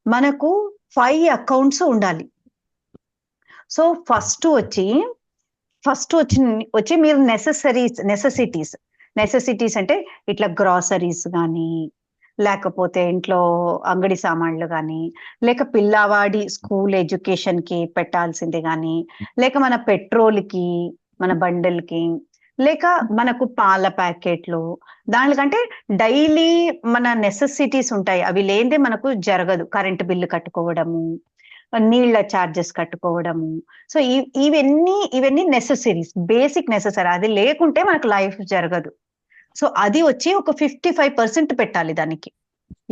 [SPEAKER 2] మనకు 5 అకౌంట్స్ ఉండాలి. సో ఫస్ట్ వచ్చి మీరు నెసెసిటీస్ అంటే ఇట్లా గ్రాసరీస్ కానీ, లేకపోతే ఇంట్లో అంగడి సామాన్లు కానీ, లేక పిల్లవాడి స్కూల్ ఎడ్యుకేషన్ కి పెట్టాల్సింది కానీ, లేక మన పెట్రోల్కి, మన బండల్కి, లేక మనకు పాల ప్యాకెట్లు, దానికంటే డైలీ మన నెసెసిటీస్ ఉంటాయి, అవి లేనిదే మనకు జరగదు. కరెంటు బిల్లు కట్టుకోవడము, నీళ్ళ ఛార్జెస్ కట్టుకోవడము. సో ఇవన్నీ నెసెసరీస్, బేసిక్ నెసెసరీ. అది లేకుంటే మనకు లైఫ్ జరగదు. సో అది వచ్చి ఒక 55% పెట్టాలి దానికి,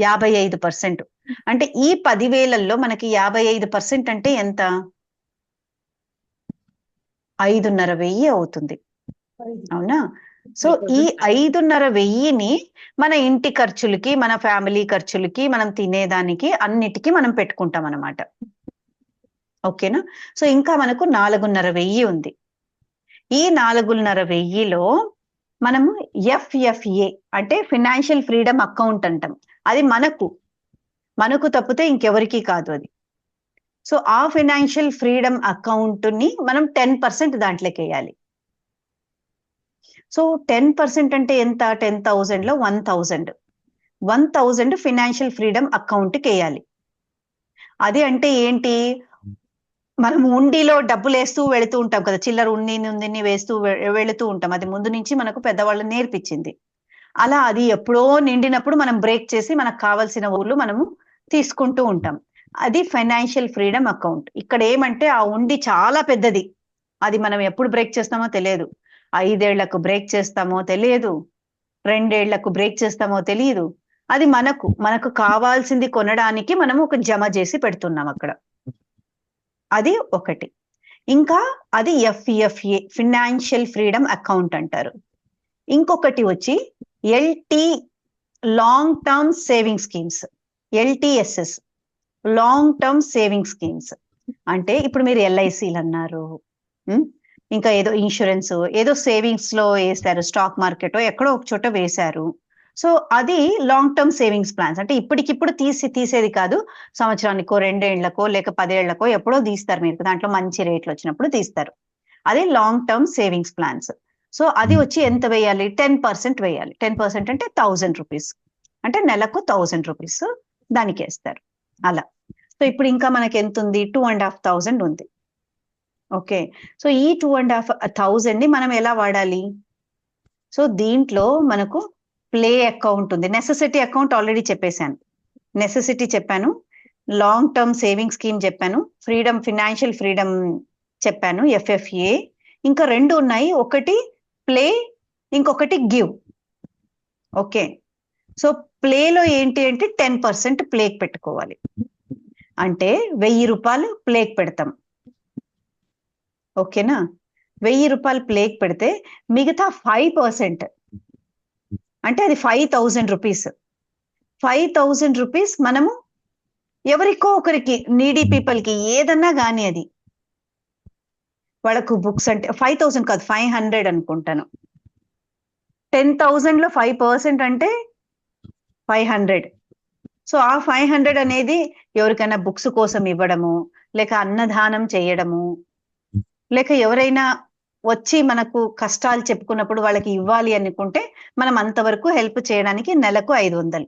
[SPEAKER 2] 55%. అంటే ఈ 10,000లో మనకి 55% అంటే ఎంత? 5,500 అవుతుంది, అవునా? సో ఈ 5,500ని మన ఇంటి ఖర్చులకి, మన ఫ్యామిలీ ఖర్చులకి, మనం తినేదానికి అన్నిటికీ మనం పెట్టుకుంటాం అన్నమాట. ఓకేనా? సో ఇంకా మనకు 4,500 ఉంది. ఈ 4,500లో మనము FFA అంటే ఫినాన్షియల్ ఫ్రీడమ్ అకౌంట్ అంటాం. అది మనకు తప్పితే ఇంకెవరికి కాదు అది. సో ఆ ఫినాన్షియల్ ఫ్రీడమ్ అకౌంట్ ని మనం 10% దాంట్లోకి వేయాలి. సో 10% అంటే ఎంత? 10,000లో 1,000 ఫినాన్షియల్ ఫ్రీడమ్ అకౌంట్కి వేయాలి. అది అంటే ఏంటి? మనం ఉండిలో డబ్బులు వేస్తూ వెళుతూ ఉంటాం కదా, చిల్లర ఉన్ని వేస్తూ వెళుతూ ఉంటాం. అది ముందు నుంచి మనకు పెద్దవాళ్ళు నేర్పించింది. అలా అది ఎప్పుడో నిండినప్పుడు మనం బ్రేక్ చేసి మనకు కావాల్సిన ఊర్లు మనము తీసుకుంటూ ఉంటాం. అది ఫైనాన్షియల్ ఫ్రీడమ్ అకౌంట్. ఇక్కడ ఏమంటే ఆ ఉండి చాలా పెద్దది, అది మనం ఎప్పుడు బ్రేక్ చేస్తామో తెలియదు. 5 ఏళ్లకు బ్రేక్ చేస్తామో తెలియదు, 2 ఏళ్లకు బ్రేక్ చేస్తామో తెలియదు. అది మనకు కావాల్సింది కొనడానికి మనం ఒక జమ చేసి పెడుతున్నాం అక్కడ. అది ఒకటి. ఇంకా అది FFA ఫినాన్షియల్ ఫ్రీడమ్ అకౌంట్ అంటారు. ఇంకొకటి వచ్చి LT long term saving schemes, LTSS long term saving schemes. అంటే ఇప్పుడు మీరు LICలు అన్నారు, ఇంకా ఏదో ఇన్సూరెన్స్, ఏదో సేవింగ్స్ లో వేశారు, స్టాక్ మార్కెట్ ఎక్కడో ఒక చోట వేశారు. సో అది లాంగ్ టర్మ్ సేవింగ్స్ ప్లాన్స్. అంటే ఇప్పటికిప్పుడు తీసేది కాదు, సంవత్సరానికో 2 ఏళ్లకో లేక 10 ఏళ్లకో ఎప్పుడో తీస్తారు మీరు, దాంట్లో మంచి రేట్లు వచ్చినప్పుడు తీస్తారు. అది long term savings plans. So అది వచ్చి ఎంత వేయాలి? 10% వేయాలి. 10% అంటే 1,000 రూపీస్, అంటే నెలకు 1,000 రూపీస్ దానికి వేస్తారు అలా. సో ఇప్పుడు ఇంకా మనకి ఎంత ఉంది? 2,500 ఉంది. ఓకే, సో ఈ 2,500 ని మనం ఎలా వాడాలి? సో దీంట్లో మనకు ప్లే అకౌంట్ ఉంది, నెసెసిటీ అకౌంట్ ఆల్రెడీ చెప్పేశాను, నెసెసిటీ చెప్పాను. లాంగ్ టర్మ్ సేవింగ్ స్కీమ్ చెప్పాను, ఫ్రీడమ్ ఫినాన్షియల్ ఫ్రీడమ్ చెప్పాను, FFA. ఇంకా 2 ఉన్నాయి, ఒకటి ప్లే, ఇంకొకటి గివ్. ఓకే, సో ప్లేలో ఏంటి అంటే 10% ప్లేకి పెట్టుకోవాలి. అంటే 1000 రూపాయలు ప్లేకి పెడతాం. ఓకేనా, 1000 రూపాయలు ప్లేకి పెడితే మిగతా 5% అంటే అది 5000 రూపీస్. 5000 రూపీస్ మనము ఎవరికో ఒకరికి, నీడీ పీపుల్కి, ఏదన్నా కానీ అది వాళ్ళకు బుక్స్ అంటే 5000 కాదు 500 అనుకుంటాను. 10,000 లో 5% అంటే 500. సో ఆ 500 అనేది ఎవరికైనా బుక్స్ కోసం ఇవ్వడము, లేక అన్నదానం చేయడము, లేక ఎవరైనా వచ్చి మనకు కష్టాలు చెప్పుకున్నప్పుడు వాళ్ళకి ఇవ్వాలి అనుకుంటే మనం అంతవరకు హెల్ప్ చేయడానికి నెలకు 500,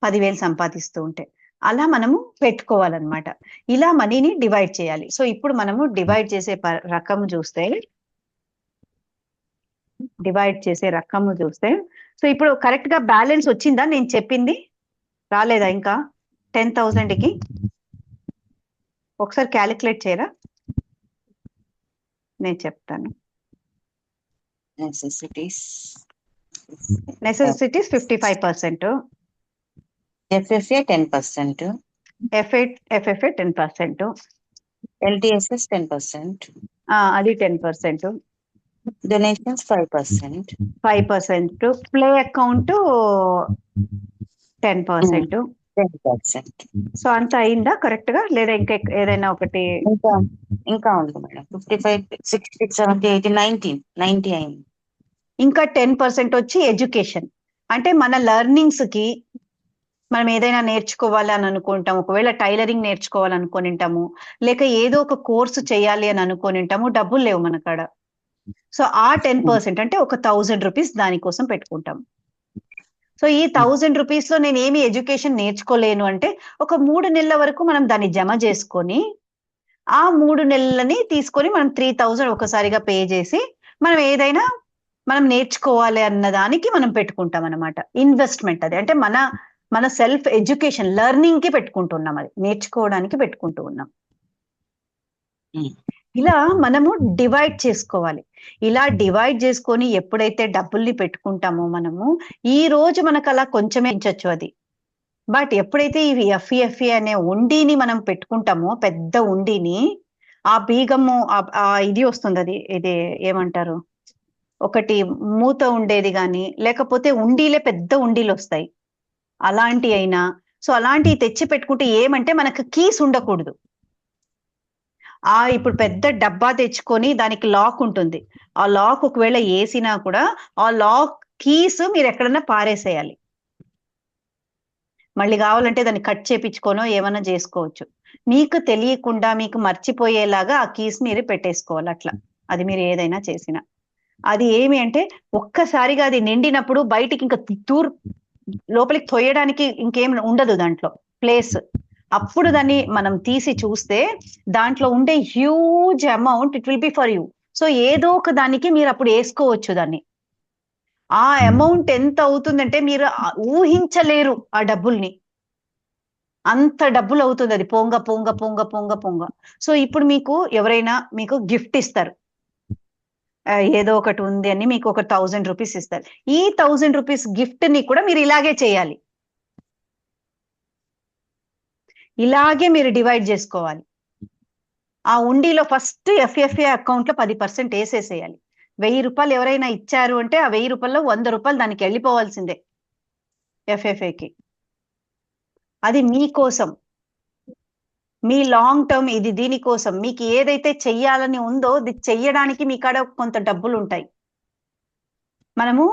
[SPEAKER 2] 10,000 సంపాదిస్తూ ఉంటే అలా మనము పెట్టుకోవాలన్నమాట. ఇలా మనీని డివైడ్ చేయాలి. సో ఇప్పుడు మనము డివైడ్ చేసే రకం చూస్తే, సో ఇప్పుడు కరెక్ట్ గా బ్యాలెన్స్ వచ్చిందా? నేను చెప్పింది రాలేదా ఇంకా? 10,000కి ఒకసారి క్యాలిక్యులేట్ చేయరా, నేను చెప్తాను.
[SPEAKER 5] Necessities.
[SPEAKER 2] Necessities 55%,
[SPEAKER 5] FFA 10%,
[SPEAKER 2] FFA 10%,
[SPEAKER 5] LTSS 10%,
[SPEAKER 2] అది 10%,
[SPEAKER 5] donations 5%,
[SPEAKER 2] 5%, ప్లే అకౌంట్ 10%.
[SPEAKER 5] 10%.
[SPEAKER 2] సో అంత అయిందా కరెక్ట్ గా, లేదా ఇంకా ఏదైనా ఒకటి?
[SPEAKER 5] ఇంకా ఉంది మేడం, 55, 60, 70, 80, 90 అయింది.
[SPEAKER 2] ఇంకా 10% వచ్చి ఎడ్యుకేషన్. అంటే మన లెర్నింగ్స్ కి మనం ఏదైనా నేర్చుకోవాలి అని అనుకుంటాం, ఒకవేళ టైలరింగ్ నేర్చుకోవాలనుకొని ఉంటాము, లేక ఏదో ఒక కోర్సు చేయాలి అని అనుకొని ఉంటాము, డబ్బులు లేవు మన కాడ. సో ఆ 10% అంటే ఒక 1000 రూపీస్ దానికోసం పెట్టుకుంటాం. సో ఈ 1000 రూపీస్ లో నేను ఏమి ఎడ్యుకేషన్ నేర్చుకోలేను అంటే ఒక 3 నెలల వరకు మనం దాన్ని జమ చేసుకొని, ఆ 3 నెలలని తీసుకొని మనం 3000 ఒకసారిగా పే చేసి మనం ఏదైనా మనం నేర్చుకోవాలి అన్న దానికి మనం పెట్టుకుంటాం అన్నమాట. ఇన్వెస్ట్మెంట్ అది, అంటే మన సెల్ఫ్ ఎడ్యుకేషన్ లెర్నింగ్ కి పెట్టుకుంటున్నాం, అది నేర్చుకోవడానికి పెట్టుకుంటూ ఉన్నాం. ఇలా మనము డివైడ్ చేసుకోవాలి. ఇలా డివైడ్ చేసుకొని ఎప్పుడైతే డబ్బుల్ని పెట్టుకుంటామో మనము, ఈ రోజు మనకు అలా కొంచెమే ఇచ్చచ్చు అది. బట్ ఎప్పుడైతే ఇవి FFA అనే ఉండిని మనం పెట్టుకుంటామో, పెద్ద ఉండిని, ఆ బీగము ఇది వస్తుంది, అది ఇది ఏమంటారు, ఒకటి మూత ఉండేది కానీ, లేకపోతే ఉండీలే పెద్ద ఉండీలు వస్తాయి, అలాంటి అయినా. సో అలాంటివి తెచ్చి పెట్టుకుంటే ఏమంటే మనకు కీస్ ఉండకూడదు. ఇప్పుడు పెద్ద డబ్బా తెచ్చుకొని దానికి లాక్ ఉంటుంది, ఆ లాక్ ఒకవేళ వేసినా కూడా ఆ లాక్ కీస్ మీరు ఎక్కడన్నా పారేసేయాలి. మళ్ళీ కావాలంటే దాన్ని కట్ చేపించుకోనో ఏమన్నా చేసుకోవచ్చు. మీకు తెలియకుండా మీకు మర్చిపోయేలాగా ఆ కీస్ మీరు పెట్టేసుకోవాలి అట్లా. అది మీరు ఏదైనా చేసినా అది ఏమి అంటే ఒక్కసారిగా అది నిండినప్పుడు బయటికి ఇంకా లోపలికి తొయ్యడానికి ఇంకేం ఉండదు దాంట్లో ప్లేస్. అప్పుడు దాన్ని మనం తీసి చూస్తే దాంట్లో ఉండే huge amount it will be for you. So ఏదో ఒక దానికి మీరు అప్పుడు వేసుకోవచ్చు దాన్ని. ఆ అమౌంట్ ఎంత అవుతుందంటే మీరు ఊహించలేరు ఆ డబ్బుల్ని, అంత డబ్బులు అవుతుంది అది, పొంగ పొంగ పొంగ పొంగ పొంగ. సో ఇప్పుడు మీకు ఎవరైనా మీకు గిఫ్ట్ ఇస్తారు, ఏదో ఒకటి ఉంది అని మీకు ఒక 1000 రూపీస్ ఇస్తారు. ఈ 1000 రూపీస్ గిఫ్ట్ ని కూడా మీరు ఇలాగే చేయాలి, ఇలాగే మీరు డివైడ్ చేసుకోవాలి. ఆ ఉండిలో ఫస్ట్ FFA అకౌంట్ లో 10% వేసేసేయాలి. 1000 రూపాయలు ఎవరైనా ఇచ్చారు అంటే ఆ 1000 రూపాయల్లో 100 రూపాయలు దానికి వెళ్ళిపోవాల్సిందే FFAకి. అది మీకోసం, మీ లాంగ్ టర్మ్ ఇది, దీనికోసం మీకు ఏదైతే చెయ్యాలని ఉందో అది చెయ్యడానికి మీ కాడ కొంత డబ్బులు ఉంటాయి. మనము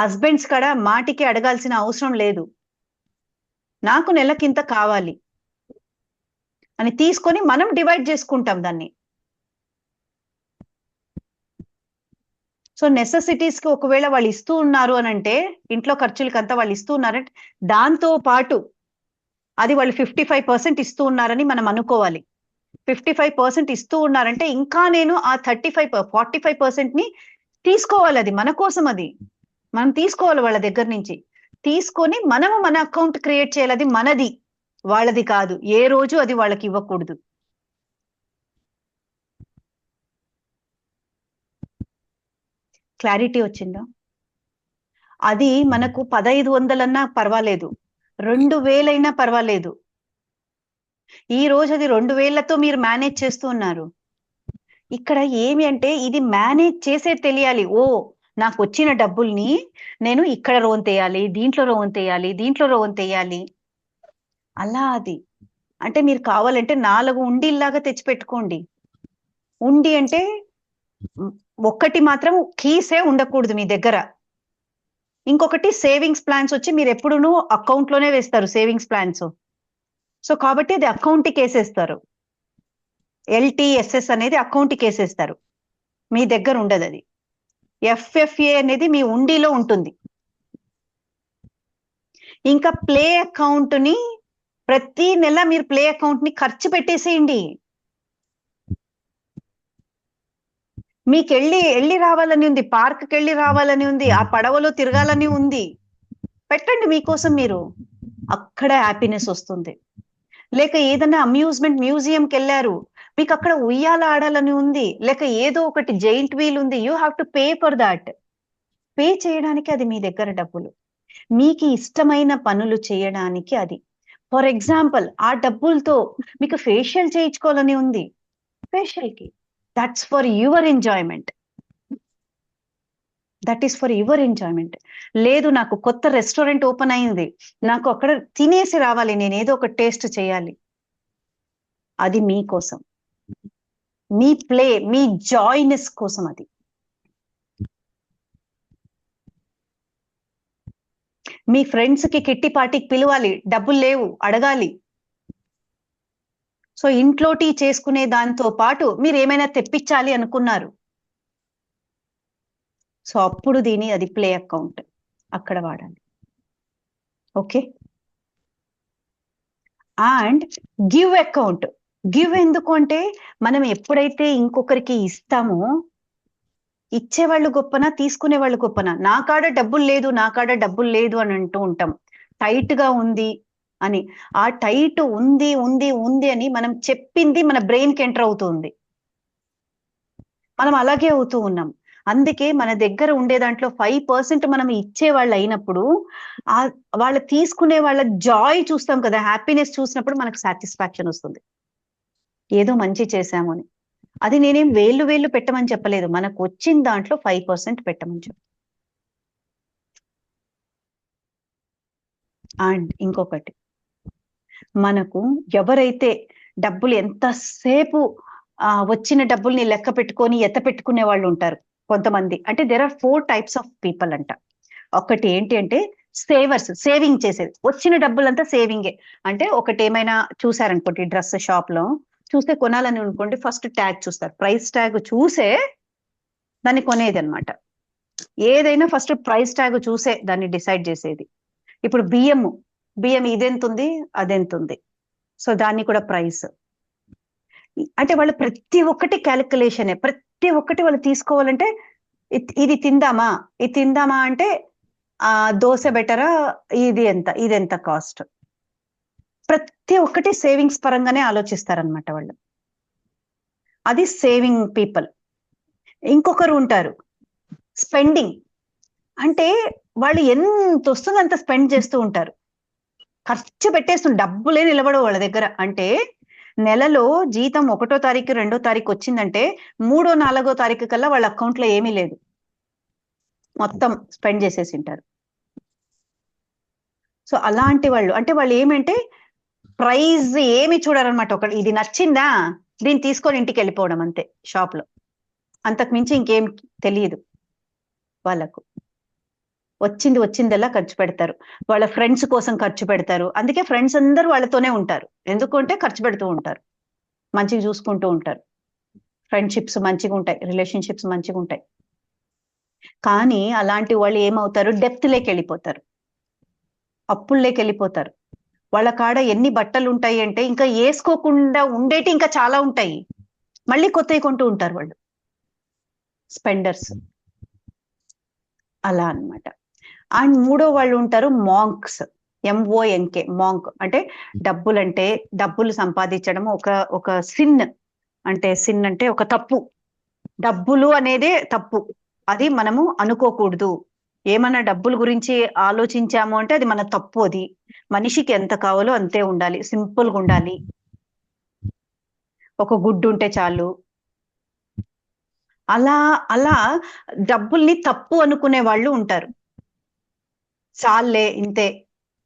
[SPEAKER 2] హస్బెండ్స్ కాడ మాటికి అడగాల్సిన అవసరం లేదు, నాకు నెలకింత కావాలి అని తీసుకొని మనం డివైడ్ చేసుకుంటాం దాన్ని. సో నెసెసిటీస్ కి ఒకవేళ వాళ్ళు ఇస్తూ ఉన్నారు అని అంటే, ఇంట్లో ఖర్చులకంతా వాళ్ళు ఇస్తూ ఉన్నారంటే దాంతో పాటు అది వాళ్ళు 55% ఇస్తూ ఉన్నారని మనం అనుకోవాలి. 55% ఇస్తూ ఉన్నారంటే ఇంకా నేను ఆ 45% ని తీసుకోవాలి, అది మన కోసం, అది మనం తీసుకోవాలి వాళ్ళ దగ్గర నుంచి. తీసుకొని మనము మన అకౌంట్ క్రియేట్ చేయాలి, అది మనది. వాళ్ళది కాదు, ఏ రోజు అది వాళ్ళకి ఇవ్వకూడదు. క్లారిటీ వచ్చిందా? అది మనకు 1500 పర్వాలేదు, 2000 పర్వాలేదు. ఈ రోజు అది 2000తో మీరు మేనేజ్ చేస్తూ ఉన్నారు. ఇక్కడ ఏమి అంటే ఇది మేనేజ్ చేసే తెలియాలి. ఓ, నాకు వచ్చిన డబ్బుల్ని నేను ఇక్కడ రోన్ తెయాలి, దీంట్లో రోన్ తెయాలి, దీంట్లో రోన్ తెయాలి. అలా అది అంటే మీరు కావాలంటే 4 ఉండిల్లాగా తెచ్చిపెట్టుకోండి. ఉండి అంటే ఒక్కటి మాత్రం కీసే ఉండకూడదు మీ దగ్గర. ఇంకొకటి సేవింగ్స్ ప్లాన్స్ వచ్చి మీరు ఎప్పుడూ అకౌంట్ లోనే వేస్తారు సేవింగ్స్ ప్లాన్స్. సో కాబట్టి అది అకౌంట్కి వేసేస్తారు. LTSS అనేది అకౌంట్కి వేసేస్తారు, మీ దగ్గర ఉండదు అది. FFA అనేది మీ ఉండిలో ఉంటుంది. ఇంకా ప్లే అకౌంట్ ని ప్రతి నెల మీరు ప్లే అకౌంట్ ని ఖర్చు పెట్టేసేయండి. మీకు వెళ్ళి రావాలని ఉంది, పార్క్కి వెళ్ళి రావాలని ఉంది, ఆ పడవలో తిరగాలని ఉంది, పెట్టండి మీకోసం మీరు. అక్కడ హ్యాపీనెస్ వస్తుంది. లేక ఏదైనా అమ్యూజ్మెంట్ మ్యూజియంకి వెళ్ళారు, మీకు అక్కడ ఉయ్యాల ఆడాలని ఉంది, లేక ఏదో ఒకటి జైంట్ వీల్ ఉంది, you have to pay for that. Pay చేయడానికి అది మీ దగ్గర డబ్బులు. మీకు ఇష్టమైన పనులు చేయడానికి అది. ఫర్ ఎగ్జాంపుల్ ఆ డబ్బులతో మీకు ఫేషియల్ చేయించుకోవాలని ఉంది, ఫేషియల్కి. That's for your enjoyment. That is for your enjoyment. లేదు నాకు కొత్త రెస్టారెంట్ ఓపెన్ అయింది, నాకు అక్కడ తినేసి రావాలి, నేను ఏదో ఒక టేస్ట్ చేయాలి, అది మీకోసం, మీ ప్లే, మీ జాయ్నెస్ కోసం. అది మీ ఫ్రెండ్స్ కి కిట్టి పార్టీకి పిలవాలి, డబ్బులు లేవు, అడగాలి. సో ఇంట్లో టీ చేసుకునే దాంతో పాటు మీరు ఏమైనా తెప్పించాలి అనుకున్నారు, సో అప్పుడు దీని అది ప్లే అకౌంట్ అక్కడ వాడాలి. Okay. And give account. Give ఎందుకు అంటే మనం ఎప్పుడైతే ఇంకొకరికి ఇస్తామో, ఇచ్చేవాళ్ళు గొప్పనా తీసుకునే వాళ్ళు గొప్పనా? నా కాడ డబ్బులు లేదు, నా కాడ డబ్బులు లేదు అని అంటూ ఉంటాం, టైట్ గా ఉంది అని. ఆ టైట్ ఉంది ఉంది ఉంది అని మనం చెప్పింది మన బ్రెయిన్ కి ఎంటర్ అవుతుంది, మనం అలాగే అవుతూ ఉన్నాం. అందుకే మన దగ్గర ఉండే దాంట్లో 5% మనం ఇచ్చే వాళ్ళు అయినప్పుడు ఆ వాళ్ళ తీసుకునే వాళ్ళ జాయ్ చూస్తాం కదా, హ్యాపీనెస్ చూసినప్పుడు మనకు సాటిస్ఫాక్షన్ వస్తుంది, ఏదో మంచి చేశాము అని. అది నేనేం వేళ్ళు పెట్టమని చెప్పలేదు, మనకు వచ్చిన దాంట్లో 5% పెట్టమని చెప్పు. అండ్ ఇంకొకటి, మనకు ఎవరైతే డబ్బులు ఎంతసేపు వచ్చిన డబ్బుల్ని లెక్క పెట్టుకొని ఎత్త పెట్టుకునే వాళ్ళు ఉంటారు కొంతమంది. అంటే there are 4 types of people అంట. ఒకటి ఏంటి అంటే సేవర్స్, సేవింగ్ చేసేది, వచ్చిన డబ్బులంతా సేవింగే. అంటే ఒకటి ఏమైనా చూసారనుకోండి, డ్రెస్ షాప్ లో చూస్తే కొనాలని అనుకోండి, ఫస్ట్ ట్యాగ్ చూస్తారు, ప్రైస్ ట్యాగ్ చూసే దాన్ని కొనేది అనమాట. ఏదైనా ఫస్ట్ ప్రైస్ ట్యాగ్ చూసే దాన్ని డిసైడ్ చేసేది. ఇప్పుడు బియ్యం ఇదెంత ఉంది, అదెంత ఉంది, సో దాన్ని కూడా ప్రైస్. అంటే వాళ్ళు ప్రతి ఒక్కటి క్యాలిక్యులేషనే, ప్రతి ఒక్కటి వాళ్ళు తీసుకోవాలంటే ఇది తిందామా అంటే దోశ బెటరా, ఇదెంత కాస్ట్, ప్రతి ఒక్కటి సేవింగ్స్ పరంగానే ఆలోచిస్తారనమాట వాళ్ళు. అది సేవింగ్ పీపుల్. ఇంకొకరు ఉంటారు స్పెండింగ్. అంటే వాళ్ళు ఎంత వస్తుందో అంత స్పెండ్ చేస్తూ ఉంటారు, ఖర్చు పెట్టేస్తుంది, డబ్బులే నిలబడవు వాళ్ళ దగ్గర. అంటే నెలలో జీతం 1వ తారీఖు 2వ తారీఖు వచ్చిందంటే 3వ 4వ తారీఖు కల్లా వాళ్ళ అకౌంట్ లో ఏమీ లేదు, మొత్తం స్పెండ్ చేసేసి ఉంటారు. సో అలాంటి వాళ్ళు అంటే వాళ్ళు ఏమంటే ప్రైజ్ ఏమి చూడారనమాట. ఒకటి ఇది నచ్చిందా, దీన్ని తీసుకొని ఇంటికి వెళ్ళిపోవడం అంతే, షాప్ లో. అంతకు మించి ఇంకేం తెలియదు వాళ్ళకు. వచ్చిందల్లా ఖర్చు పెడతారు, వాళ్ళ ఫ్రెండ్స్ కోసం ఖర్చు పెడతారు. అందుకే ఫ్రెండ్స్ అందరూ వాళ్ళతోనే ఉంటారు, ఎందుకంటే ఖర్చు పెడుతూ ఉంటారు, మంచిగా చూసుకుంటూ ఉంటారు, ఫ్రెండ్షిప్స్ మంచిగా ఉంటాయి, రిలేషన్షిప్స్ మంచిగా ఉంటాయి. కానీ అలాంటి వాళ్ళు ఏమవుతారు, డెప్త్ లేకి వెళ్ళిపోతారు, అప్పుల్లోకి వెళ్ళిపోతారు. వాళ్ళ కాడ ఎన్ని బట్టలు ఉంటాయి అంటే ఇంకా వేసుకోకుండా ఉండేటి ఇంకా చాలా ఉంటాయి, మళ్ళీ కొత్తవి కొంటూ ఉంటారు వాళ్ళు, స్పెండర్స్ అలా అన్నమాట. అండ్ 3వ వాళ్ళు ఉంటారు మాంక్స్. MONK మాంక్ అంటే డబ్బులు సంపాదించడం ఒక సిన్ అంటే ఒక తప్పు. డబ్బులు అనేదే తప్పు, అది మనము అనుకోకూడదు. ఏమన్నా డబ్బుల గురించి ఆలోచించాము అంటే అది మన తప్పు. అది మనిషికి ఎంత కావాలో అంతే ఉండాలి, సింపుల్గా ఉండాలి. ఒక గుడ్డు ఉంటే చాలు. అలా అలా డబ్బుల్ని తప్పు అనుకునే వాళ్ళు ఉంటారు. చాలే ఇంతే,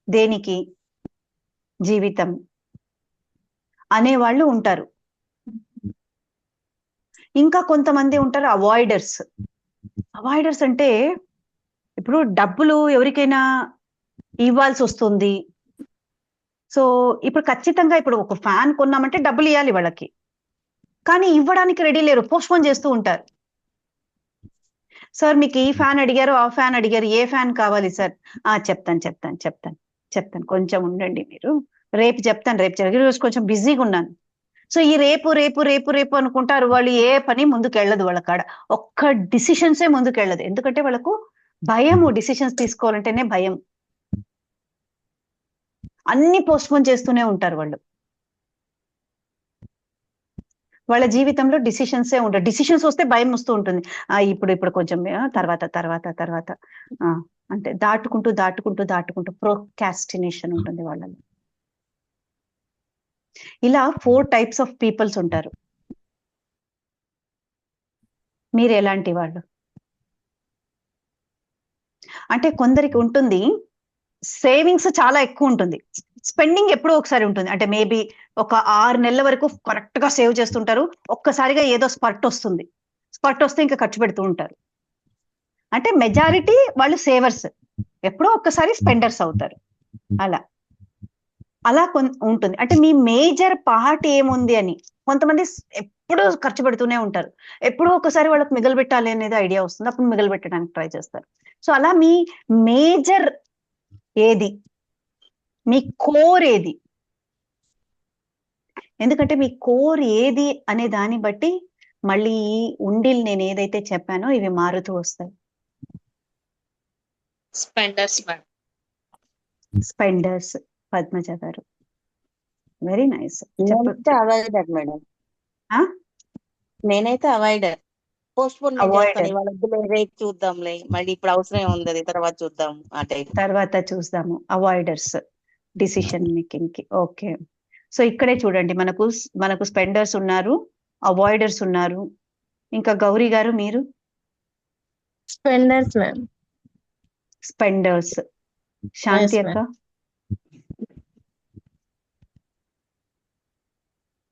[SPEAKER 2] దేనికి జీవితం అనేవాళ్ళు ఉంటారు. ఇంకా కొంతమంది ఉంటారు అవాయిడర్స్. అవాయిడర్స్ అంటే ఇప్పుడు డబ్బులు ఎవరికైనా ఇవ్వాల్సి వస్తుంది. సో ఇప్పుడు ఖచ్చితంగా ఇప్పుడు ఒక ఫ్యాన్ కొన్నామంటే డబ్బులు ఇవ్వాలి వాళ్ళకి, కానీ ఇవ్వడానికి రెడీ లేరు, పోస్ట్పోన్ చేస్తూ ఉంటారు. సార్ మీకు ఈ ఫ్యాన్ అడిగారు, ఆ ఫ్యాన్ అడిగారు, ఏ ఫ్యాన్ కావాలి సార్? చెప్తాను కొంచెం ఉండండి మీరు, రేపు చెప్తాను. ఈరోజు కొంచెం బిజీగా ఉన్నాను. సో ఈ రేపు అనుకుంటారు వాళ్ళు. ఏ పని ముందుకెళ్ళదు వాళ్ళ కాడ, ఒక్క డిసిషన్సే ముందుకెళ్ళదు. ఎందుకంటే వాళ్ళకు భయము, డిసిషన్స్ తీసుకోవాలంటేనే భయం. అన్ని పోస్ట్పోన్ చేస్తూనే ఉంటారు వాళ్ళు. వాళ్ళ జీవితంలో డిసిషన్సే ఉండవు. డిసిషన్స్ వస్తే భయం వస్తూ ఉంటుంది. ఇప్పుడు కొంచెం తర్వాత అంటే దాటుకుంటూ ప్రోకాస్టినేషన్ ఉంటుంది వాళ్ళలో. ఇలా 4 types ఆఫ్ పీపుల్స్ ఉంటారు. మీరు ఎలాంటి వాళ్ళు? అంటే కొందరికి ఉంటుంది సేవింగ్స్ చాలా ఎక్కువ ఉంటుంది, స్పెండింగ్ ఎప్పుడో ఒకసారి ఉంటుంది. అంటే మేబీ ఒక 6 నెలల వరకు కరెక్ట్ గా సేవ్ చేస్తుంటారు, ఒక్కసారిగా ఏదో స్పర్ట్ వస్తే ఇంకా ఖర్చు పెడుతూ ఉంటారు. అంటే మెజారిటీ వాళ్ళు సేవర్స్, ఎప్పుడో ఒక్కసారి స్పెండర్స్ అవుతారు. అలా ఉంటుంది. అంటే మీ మేజర్ పార్ట్ ఏముంది అని. కొంతమంది ఎప్పుడూ ఖర్చు పెడుతూనే ఉంటారు, ఎప్పుడో ఒకసారి వాళ్ళకి మిగలబెట్టాలి అనేది ఐడియా వస్తుంది, అప్పుడు మిగలబెట్టడానికి ట్రై చేస్తారు. సో అలా మీ మేజర్ ఏది, మీ కోర్ ఏది? ఎందుకంటే మీ కోర్ ఏది అనే దాన్ని బట్టి మళ్ళీ ఈ ఉండిల్ నేను ఏదైతే చెప్పానో ఇవి మారుతూ వస్తాయి. స్పెండర్స్ పద్మజ గారు, వెరీ నైస్.
[SPEAKER 5] అవాయిడర్ మేడం. నేనైతే అవాయిడర్, పోస్ట్ పోన్ చేస్తాను. ఇవాళ రేపు చూద్దాంలే, మళ్ళీ ఇప్పుడు అవసరం ఉంది, తర్వాత చూద్దాం, ఆ టైప్.
[SPEAKER 2] తర్వాత చూద్దాము. అవాయిడర్స్ డిసిషన్ మేకింగ్ కి. ఓకే, సో ఇక్కడే చూడండి, మనకు స్పెండర్స్ ఉన్నారు, అవాయిడర్స్ ఉన్నారు. ఇంకా గౌరీ గారు మీరు?
[SPEAKER 4] Spenders ma'am.
[SPEAKER 2] స్పెండర్స్.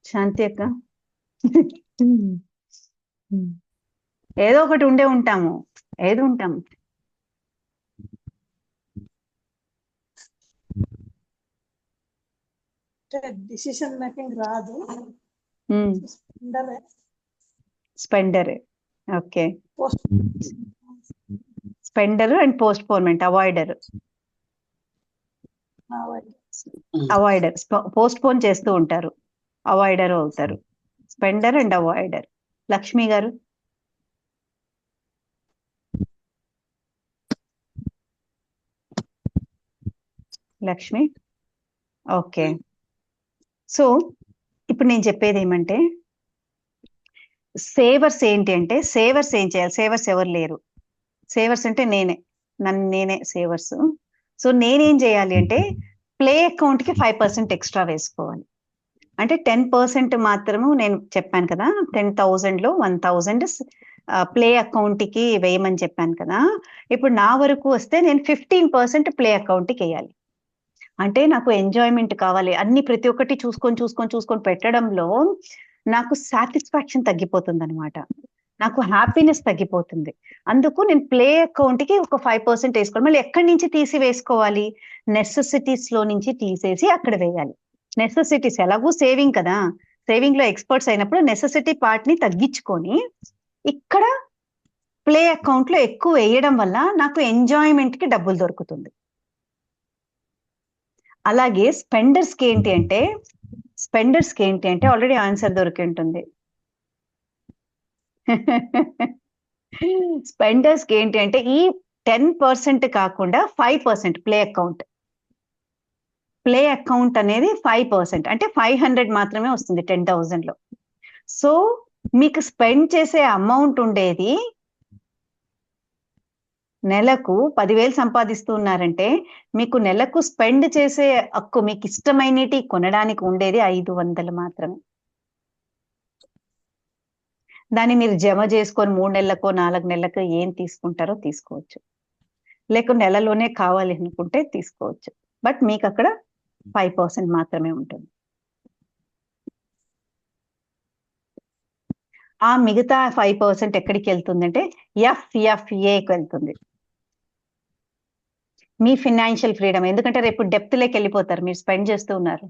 [SPEAKER 2] శాంతి అక్క? ఏదో ఒకటి ఉంటాము. ఏది ఉంటాము?
[SPEAKER 6] డిసిషన్ మేకింగ్ రాదు,
[SPEAKER 2] స్పెండరే. ఓకే, spender and postponement. Avoider postpone చేస్తూ ఉంటారు, అవాయిడర్ అవుతారు. స్పెండర్ అండ్ అవాయిడర్. లక్ష్మి గారు? లక్ష్మి, ఓకే. సో ఇప్పుడు నేను చెప్పేది ఏమంటే, సేవర్స్ ఏంటి అంటే, సేవర్స్ ఏం చేయాలి? సేవర్స్ ఎవరు లేరు. సేవర్స్ అంటే నేనే సేవర్స్. సో నేనేం చేయాలి అంటే, ప్లే అకౌంట్ కి 5% ఎక్స్ట్రా వేసుకోవాలి. అంటే 10% మాత్రము నేను చెప్పాను కదా, 10,000లో 1,000 ప్లే అకౌంట్ కి వేయమని చెప్పాను కదా. ఇప్పుడు నా వరకు వస్తే నేను 15% ప్లే అకౌంట్ కి వేయాలి. అంటే నాకు ఎంజాయ్మెంట్ కావాలి. అన్ని ప్రతి ఒక్కటి చూసుకొని పెట్టడంలో నాకు సాటిస్ఫాక్షన్ తగ్గిపోతుంది అనమాట, నాకు హ్యాపీనెస్ తగ్గిపోతుంది. అందుకు నేను ప్లే అకౌంట్ కి ఒక 5% వేసుకోవాలి. మళ్ళీ ఎక్కడి నుంచి తీసి వేసుకోవాలి? నెసెసిటీస్ లో నుంచి తీసేసి అక్కడ వేయాలి. నెసెసిటీస్ ఎలాగూ సేవింగ్ కదా, సేవింగ్ లో ఎక్స్పర్ట్స్ అయినప్పుడు నెసెసిటీ పార్ట్ ని తగ్గించుకొని ఇక్కడ ప్లే అకౌంట్ లో ఎక్కువ వేయడం వల్ల నాకు ఎంజాయ్మెంట్ కి డబ్బులు దొరుకుతుంది. అలాగే స్పెండర్స్ కి ఏంటి అంటే ఆల్రెడీ ఆన్సర్ దొరికి ఉంటుంది. స్పెండర్స్ కి ఏంటి అంటే, ఈ 10% కాకుండా 5% ప్లే అకౌంట్, ప్లే అకౌంట్ అనేది 5%, అంటే 500 మాత్రమే వస్తుంది 10,000 లో. సో మీకు స్పెండ్ చేసే అమౌంట్ ఉండేది నెలకు 10,000 సంపాదిస్తున్నారంటే మీకు నెలకు స్పెండ్ చేసే హక్కు, మీకు ఇష్టమైనటి కొనడానికి ఉండేది 500 మాత్రమే. దాన్ని మీరు జమ చేసుకొని 3 నెలలకో 4 నెలలకో ఏం తీసుకుంటారో తీసుకోవచ్చు, లేక నెలలోనే కావాలి అనుకుంటే తీసుకోవచ్చు. బట్ మీకు అక్కడ 5% మాత్రమే ఉంటుంది. ఆ మిగతా 5% ఎక్కడికి వెళ్తుందంటే FFAకి వెళ్తుంది. మీ ఫినాన్షియల్ ఫ్రీడమ్. ఎందుకంటే రేపు డెప్త్ లేకి వెళ్ళిపోతారు, మీరు స్పెండ్ చేస్తూ ఉన్నారు,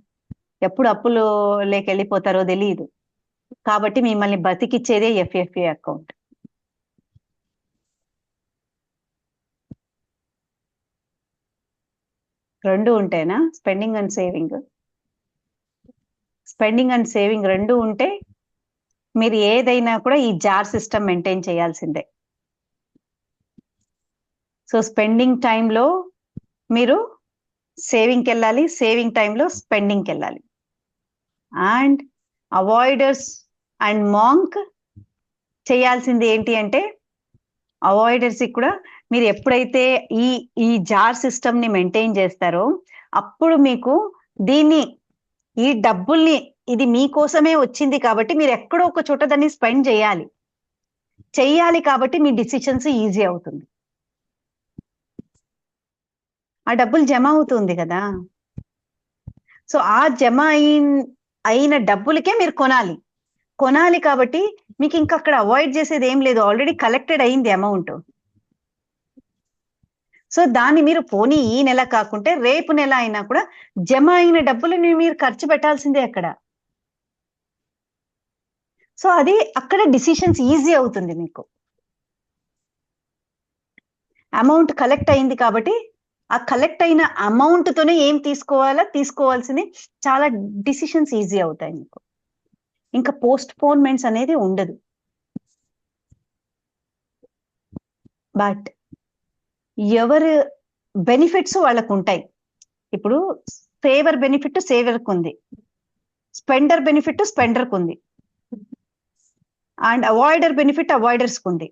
[SPEAKER 2] ఎప్పుడు అప్పులు లేక వెళ్ళిపోతారో తెలియదు. కాబట్టి మిమ్మల్ని బతికిచ్చేదే FFA అకౌంట్. రెండు ఉంటేనా spending and saving? Spending and saving రెండు ఉంటే మీరు ఏదైనా కూడా ఈ జార్ సిస్టమ్ మెయింటైన్ చేయాల్సిందే. సో స్పెండింగ్ టైంలో మీరు సేవింగ్కి వెళ్ళాలి, సేవింగ్ టైంలో స్పెండింగ్కి వెళ్ళాలి. అండ్ అవాయిడర్స్ అండ్ మాంక్ చేయాల్సింది ఏంటి అంటే, అవాయిడర్స్ కూడా మీరు ఎప్పుడైతే ఈ జార్ సిస్టమ్ ని మెయింటైన్ చేస్తారో అప్పుడు మీకు ఈ డబ్బుల్ని, ఇది మీకోసమే వచ్చింది కాబట్టి మీరు ఎక్కడో ఒక చోట దాన్ని స్పెండ్ చేయాలి కాబట్టి మీ డిసిషన్స్ ఈజీ అవుతుంది. ఆ డబ్బులు జమ అవుతుంది కదా, సో ఆ జమ అయిన డబ్బులకే మీరు కొనాలి కాబట్టి మీకు ఇంకా అక్కడ అవాయిడ్ చేసేది ఏం లేదు, ఆల్రెడీ కలెక్టెడ్ అయింది అమౌంట్. సో దాన్ని మీరు పోనీ ఈ నెల కాకుంటే రేపు నెల అయినా కూడా జమ అయిన డబ్బులని మీరు ఖర్చు పెట్టాల్సిందే అక్కడ. సో అది అక్కడ డిసిషన్స్ ఈజీ అవుతుంది మీకు. అమౌంట్ కలెక్ట్ అయింది కాబట్టి ఆ కలెక్ట్ అయిన అమౌంట్ తోనే ఏం తీసుకోవాల్సింది చాలా డిసిషన్స్ ఈజీ అవుతాయి మీకు. ఇంకా పోస్ట్ పోన్మెంట్స్ అనేది ఉండదు. బట్ ఎవరు బెనిఫిట్స్ వాళ్ళకు ఉంటాయి. ఇప్పుడు సేవర్ బెనిఫిట్ సేవర్కి ఉంది, స్పెండర్ బెనిఫిట్ స్పెండర్కి ఉంది, అండ్ అవాయిడర్ బెనిఫిట్ అవాయిడర్స్కి ఉంది,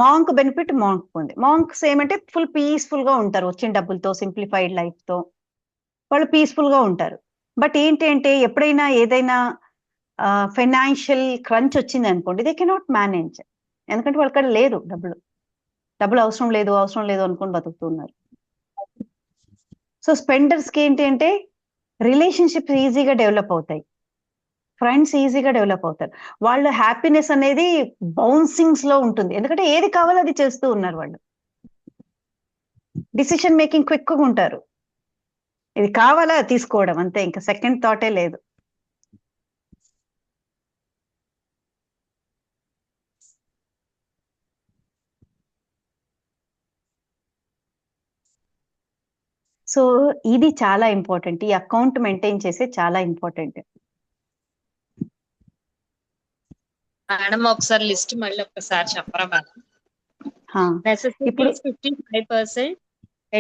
[SPEAKER 2] మాంక్ బెనిఫిట్ మాంక్ ఉంది. మాంక్స్ ఏమంటే ఫుల్ పీస్ఫుల్ గా ఉంటారు, వచ్చిన డబ్బులతో సింప్లిఫైడ్ లైఫ్ తో వాళ్ళు పీస్ఫుల్ గా ఉంటారు. బట్ ఏంటంటే ఎప్పుడైనా ఏదైనా ఫైనాన్షియల్ క్రంచ్ వచ్చింది అనుకోండి, దే కెనాట్ మేనేజ్. ఎందుకంటే వాళ్ళక్కడ లేదు డబ్బులు అవసరం లేదు అనుకొని బతుకుతున్నారు. సో స్పెండర్స్ కి ఏంటి అంటే రిలేషన్షిప్స్ ఈజీగా డెవలప్ అవుతాయి, ఫ్రెండ్స్ ఈజీగా డెవలప్ అవుతారు, వాళ్ళ హ్యాపీనెస్ అనేది బౌన్సింగ్స్ లో ఉంటుంది. ఎందుకంటే ఏది కావాలో అది చేస్తూ ఉన్నారు వాళ్ళు, డిసిషన్ మేకింగ్ క్విక్ గా ఉంటారు, ఇది కావాలా తీసుకోవడం అంతే, ఇంకా సెకండ్ థాటే లేదు. సో ఇది చాలా ఇంపార్టెంట్, ఈ అకౌంట్ మెయింటైన్ చేసే చాలా ఇంపార్టెంట్.
[SPEAKER 3] మేడం ఒకసారి లిస్ట్ మళ్ళీ ఒక్కసారి చెప్పరా మేడం?
[SPEAKER 2] ఇప్పుడు
[SPEAKER 3] 55%,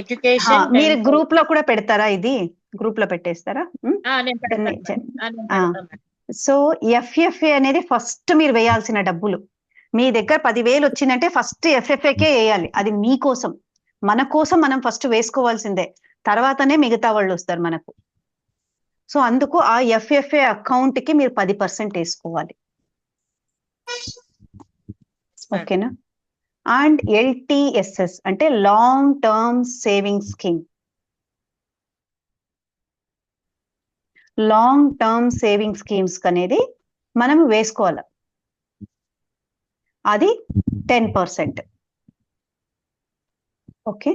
[SPEAKER 3] ఎడ్యుకేషన్
[SPEAKER 2] మీరు గ్రూప్ లో కూడా పెడతారా? ఇది గ్రూప్ లో పెట్టేస్తారా? సో FFA అనేది ఫస్ట్ మీరు వేయాల్సిన డబ్బులు. మీ దగ్గర 10,000 వచ్చిందంటే ఫస్ట్ FFAకే వేయాలి. అది మీకోసం, మన కోసం మనం ఫస్ట్ వేసుకోవాల్సిందే, తర్వాతనే మిగతా వాళ్ళు వస్తారు మనకు. సో అందుకు ఆ FFA అకౌంట్ కి మీరు 10% వేసుకోవాలి, ఓకేనా? అండ్ LTSS అంటే long term saving scheme. Long term saving schemes అనేది మనం వేసుకోవాలి, అది 10%, ఓకే?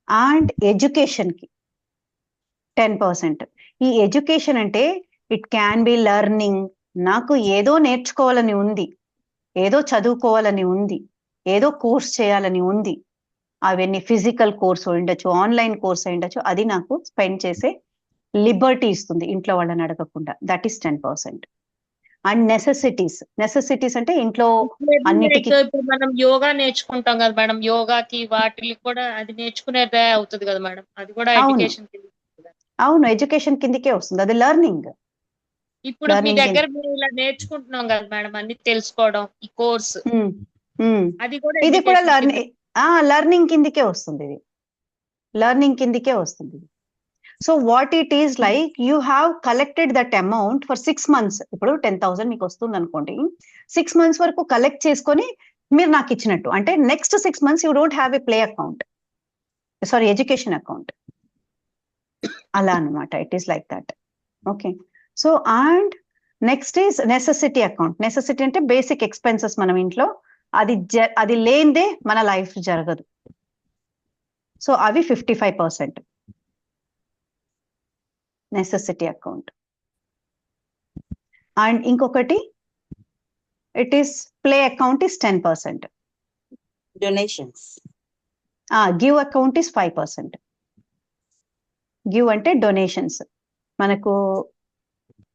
[SPEAKER 2] అండ్ ఎడ్యుకేషన్ కి 10%. ఈ ఎడ్యుకేషన్ అంటే ఇట్ క్యాన్ బి లెర్నింగ్, నాకు ఏదో నేర్చుకోవాలని ఉంది, ఏదో చదువుకోవాలని ఉంది, ఏదో కోర్స్ చేయాలని ఉంది, అవన్నీ ఫిజికల్ కోర్స్ ఉండొచ్చు, ఆన్లైన్ కోర్స్ ఉండొచ్చు, అది నాకు స్పెండ్ చేసే లిబర్టీ ఇస్తుంది ఇంట్లో వాళ్ళని అడగకుండా, దట్ ఈస్ 10%. అండ్ నెసెసిటీస్ అంటే ఇంట్లో అన్నిటికీ,
[SPEAKER 3] మనం యోగా నేర్చుకుంటాం కదా మేడం, యోగాకి వాటికి కూడా అది నేర్చుకునేదే అవుతుంది కదా మేడం, అది కూడా ఎడ్యుకేషన్.
[SPEAKER 2] అవును, ఎడ్యుకేషన్ కిందకే వస్తుంది, అది లెర్నింగ్.
[SPEAKER 3] ఇప్పుడు మీ
[SPEAKER 2] లెర్నింగ్
[SPEAKER 3] దగ్గర మేము ఇలా నేర్చుకుంటున్నాం కదా మేడం, అన్ని తెలుసుకోవడం ఈ కోర్స్, అది కూడా
[SPEAKER 2] ఇది కూడా
[SPEAKER 3] ఎడ్యుకేషన్ కింద.
[SPEAKER 2] లెర్నింగ్ కిందకే వస్తుంది, ఇది లెర్నింగ్ కిందకే వస్తుంది. So what it is like, you have collected that amount for 6 months. ఇప్పుడు 10,000 మీకు వస్తుంది అనుకోండి, 6 months వరకు కలెక్ట్ చేసుకొని మీరు నాకు ఇచ్చినట్టు. అంటే next 6 months you don't have a play account, sorry education account, అలా అనమాట. It is like that. Okay. So and next is necessity account. Necessity అంటే బేసిక్ ఎక్స్పెన్సెస్ మనం ఇంట్లో, అది లేనిదే మన లైఫ్ జరగదు. సో అవి 55% నెసెసిటీ అకౌంట్. అండ్ ఇంకొకటి it is play account is 10%.
[SPEAKER 5] Donations.
[SPEAKER 2] Give account is 5%. Give అంటే డొనేషన్స్, మనకు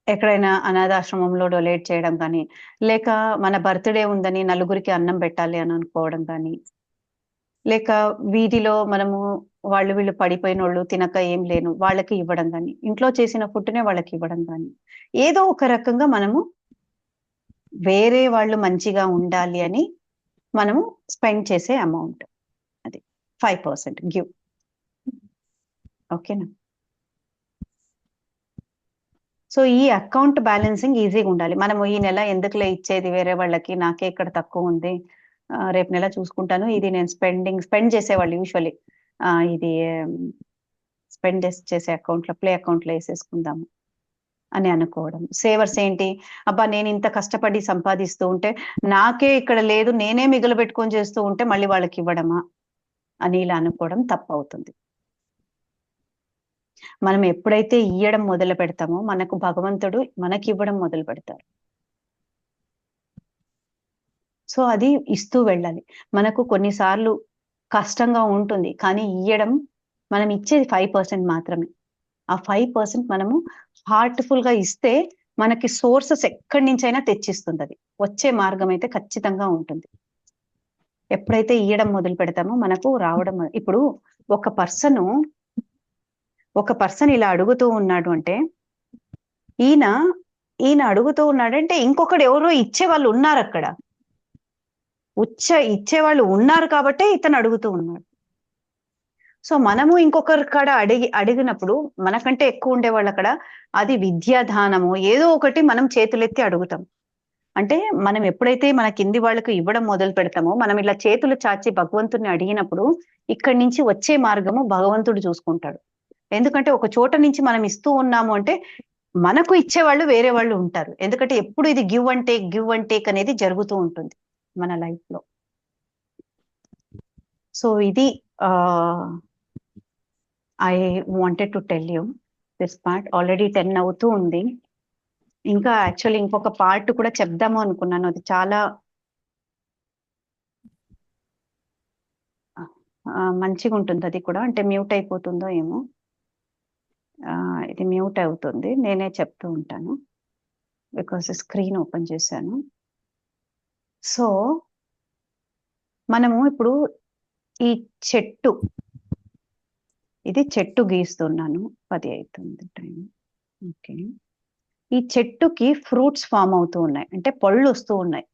[SPEAKER 2] ఎక్కడైనా అనాథాశ్రమంలో డొనేట్ చేయడం కానీ, లేక మన బర్త్డే ఉందని నలుగురికి అన్నం పెట్టాలి అని అనుకోవడం కానీ, లేక వీధిలో మనము వాళ్ళు వీళ్ళు పడిపోయిన వాళ్ళు తినక ఏం లేను వాళ్ళకి ఇవ్వడం కానీ, ఇంట్లో చేసిన ఫుడ్నే వాళ్ళకి ఇవ్వడం కానీ, ఏదో ఒక రకంగా మనము వేరే వాళ్ళు మంచిగా ఉండాలి అని మనము స్పెండ్ చేసే అమౌంట్, అది 5% గివ్. ఓకేనా? సో ఈ అకౌంట్ బ్యాలెన్సింగ్ ఈజీగా ఉండాలి. మనము ఈ నెల ఎందుకులే ఇచ్చేది వేరే వాళ్ళకి, నాకే ఇక్కడ తక్కువ ఉంది, రేపు నెల చూసుకుంటాను, ఇది నేను స్పెండ్ చేసేవాళ్ళు యూజువల్లీ ఇది స్పెండ్ చేసే అకౌంట్లో, ప్లే అకౌంట్లో వేసేసుకుందాము అని అనుకోవడం. సేవర్స్ ఏంటి, అబ్బా నేను ఇంత కష్టపడి సంపాదిస్తూ ఉంటే నాకే ఇక్కడ లేదు, నేనే మిగులు పెట్టుకొని చేస్తూ ఉంటే మళ్ళీ వాళ్ళకి ఇవ్వడమా అని ఇలా అనుకోవడం తప్పు అవుతుంది. మనం ఎప్పుడైతే ఇయ్యడం మొదలు పెడతామో మనకు భగవంతుడు మనకి ఇవ్వడం మొదలు పెడతారు. సో అది ఇస్తూ వెళ్ళాలి. మనకు కొన్నిసార్లు కష్టంగా ఉంటుంది, కానీ ఇయ్యడం, మనం ఇచ్చేది 5% మాత్రమే. ఆ 5% మనము హార్ట్ఫుల్ గా ఇస్తే మనకి సోర్సెస్ ఎక్కడి నుంచైనా తెచ్చిస్తుంది, అది వచ్చే మార్గం అయితే ఖచ్చితంగా ఉంటుంది. ఎప్పుడైతే ఇయ్యడం మొదలు పెడతామో మనకు రావడం. ఇప్పుడు ఒక పర్సన్ ఇలా అడుగుతూ ఉన్నాడు అంటే, ఈయన అడుగుతూ ఉన్నాడంటే ఇంకొకడు ఎవరో ఇచ్చేవాళ్ళు ఉన్నారు అక్కడ, ఇచ్చేవాళ్ళు ఉన్నారు కాబట్టే ఇతను అడుగుతూ ఉన్నాడు. సో మనము ఇంకొకరి కాడ అడిగినప్పుడు మనకంటే ఎక్కువ ఉండేవాళ్ళు అక్కడ, అది విద్యాదానము ఏదో ఒకటి మనం చేతులెత్తి అడుగుతాం. అంటే మనం ఎప్పుడైతే మన కింది వాళ్ళకు ఇవ్వడం మొదలు పెడతామో, మనం ఇలా చేతులు చాచి భగవంతుడిని అడిగినప్పుడు ఇక్కడి నుంచి వచ్చే మార్గము భగవంతుడు చూసుకుంటాడు. ఎందుకంటే ఒక చోట నుంచి మనం ఇస్తూ ఉన్నాము అంటే మనకు ఇచ్చేవాళ్ళు వేరే వాళ్ళు ఉంటారు. ఎందుకంటే ఎప్పుడు ఇది గివ్ అండ్ టేక్ అనేది జరుగుతూ ఉంటుంది మన లైఫ్ లో. సో ఇది I wanted to tell you this part. Already 10 అవుతూ ఉంది. ఇంకా యాక్చువల్లీ ఇంకొక పార్ట్ కూడా చెప్దాము అనుకున్నాను, అది చాలా మంచిగా ఉంటుంది. అది కూడా అంటే మ్యూట్ అయిపోతుందో ఏమో, ఇది మ్యూట్ అవుతుంది, నేనే చెప్తూ ఉంటాను బికాస్ స్క్రీన్ ఓపెన్ చేశాను. సో మనము ఇప్పుడు ఈ చెట్టు గీస్తున్నాను, 10 అవుతుంది టైం. ఓకే. ఈ చెట్టుకి ఫ్రూట్స్ ఫామ్ అవుతూ ఉన్నాయి, అంటే పళ్ళు వస్తూ ఉన్నాయి.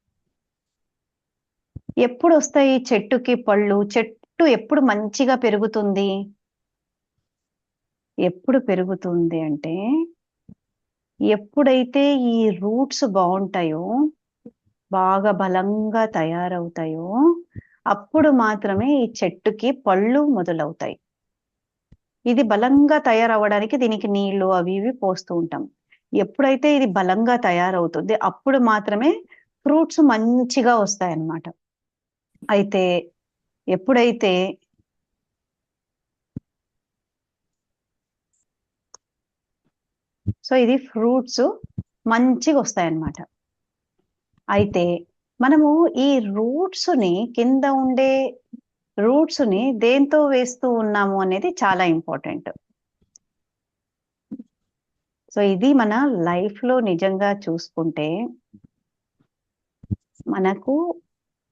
[SPEAKER 2] ఎప్పుడు వస్తాయి చెట్టుకి పళ్ళు? చెట్టు ఎప్పుడు మంచిగా పెరుగుతుంది? ఎప్పుడు పెరుగుతుంది అంటే ఎప్పుడైతే ఈ రూట్స్ బాగుంటాయో, బాగా బలంగా తయారవుతాయో, అప్పుడు మాత్రమే ఈ చెట్టుకి పళ్ళు మొదలవుతాయి. ఇది బలంగా తయారవ్వడానికి దీనికి నీళ్లు అవి ఇవి పోస్తూ ఉంటాం. ఎప్పుడైతే ఇది బలంగా తయారవుతుంది అప్పుడు మాత్రమే ఫ్రూట్స్ మంచిగా వస్తాయి అన్నమాట. అయితే ఎప్పుడైతే సో ఇది ఫ్రూట్స్ మంచిగా వస్తాయి అన్నమాట. అయితే మనము ఈ కింద ఉండే రూట్స్ ని దేంతో వేస్తూ ఉన్నాము అనేది చాలా ఇంపార్టెంట్. సో ఇది మన లైఫ్ లో నిజంగా చూసుకుంటే మనకు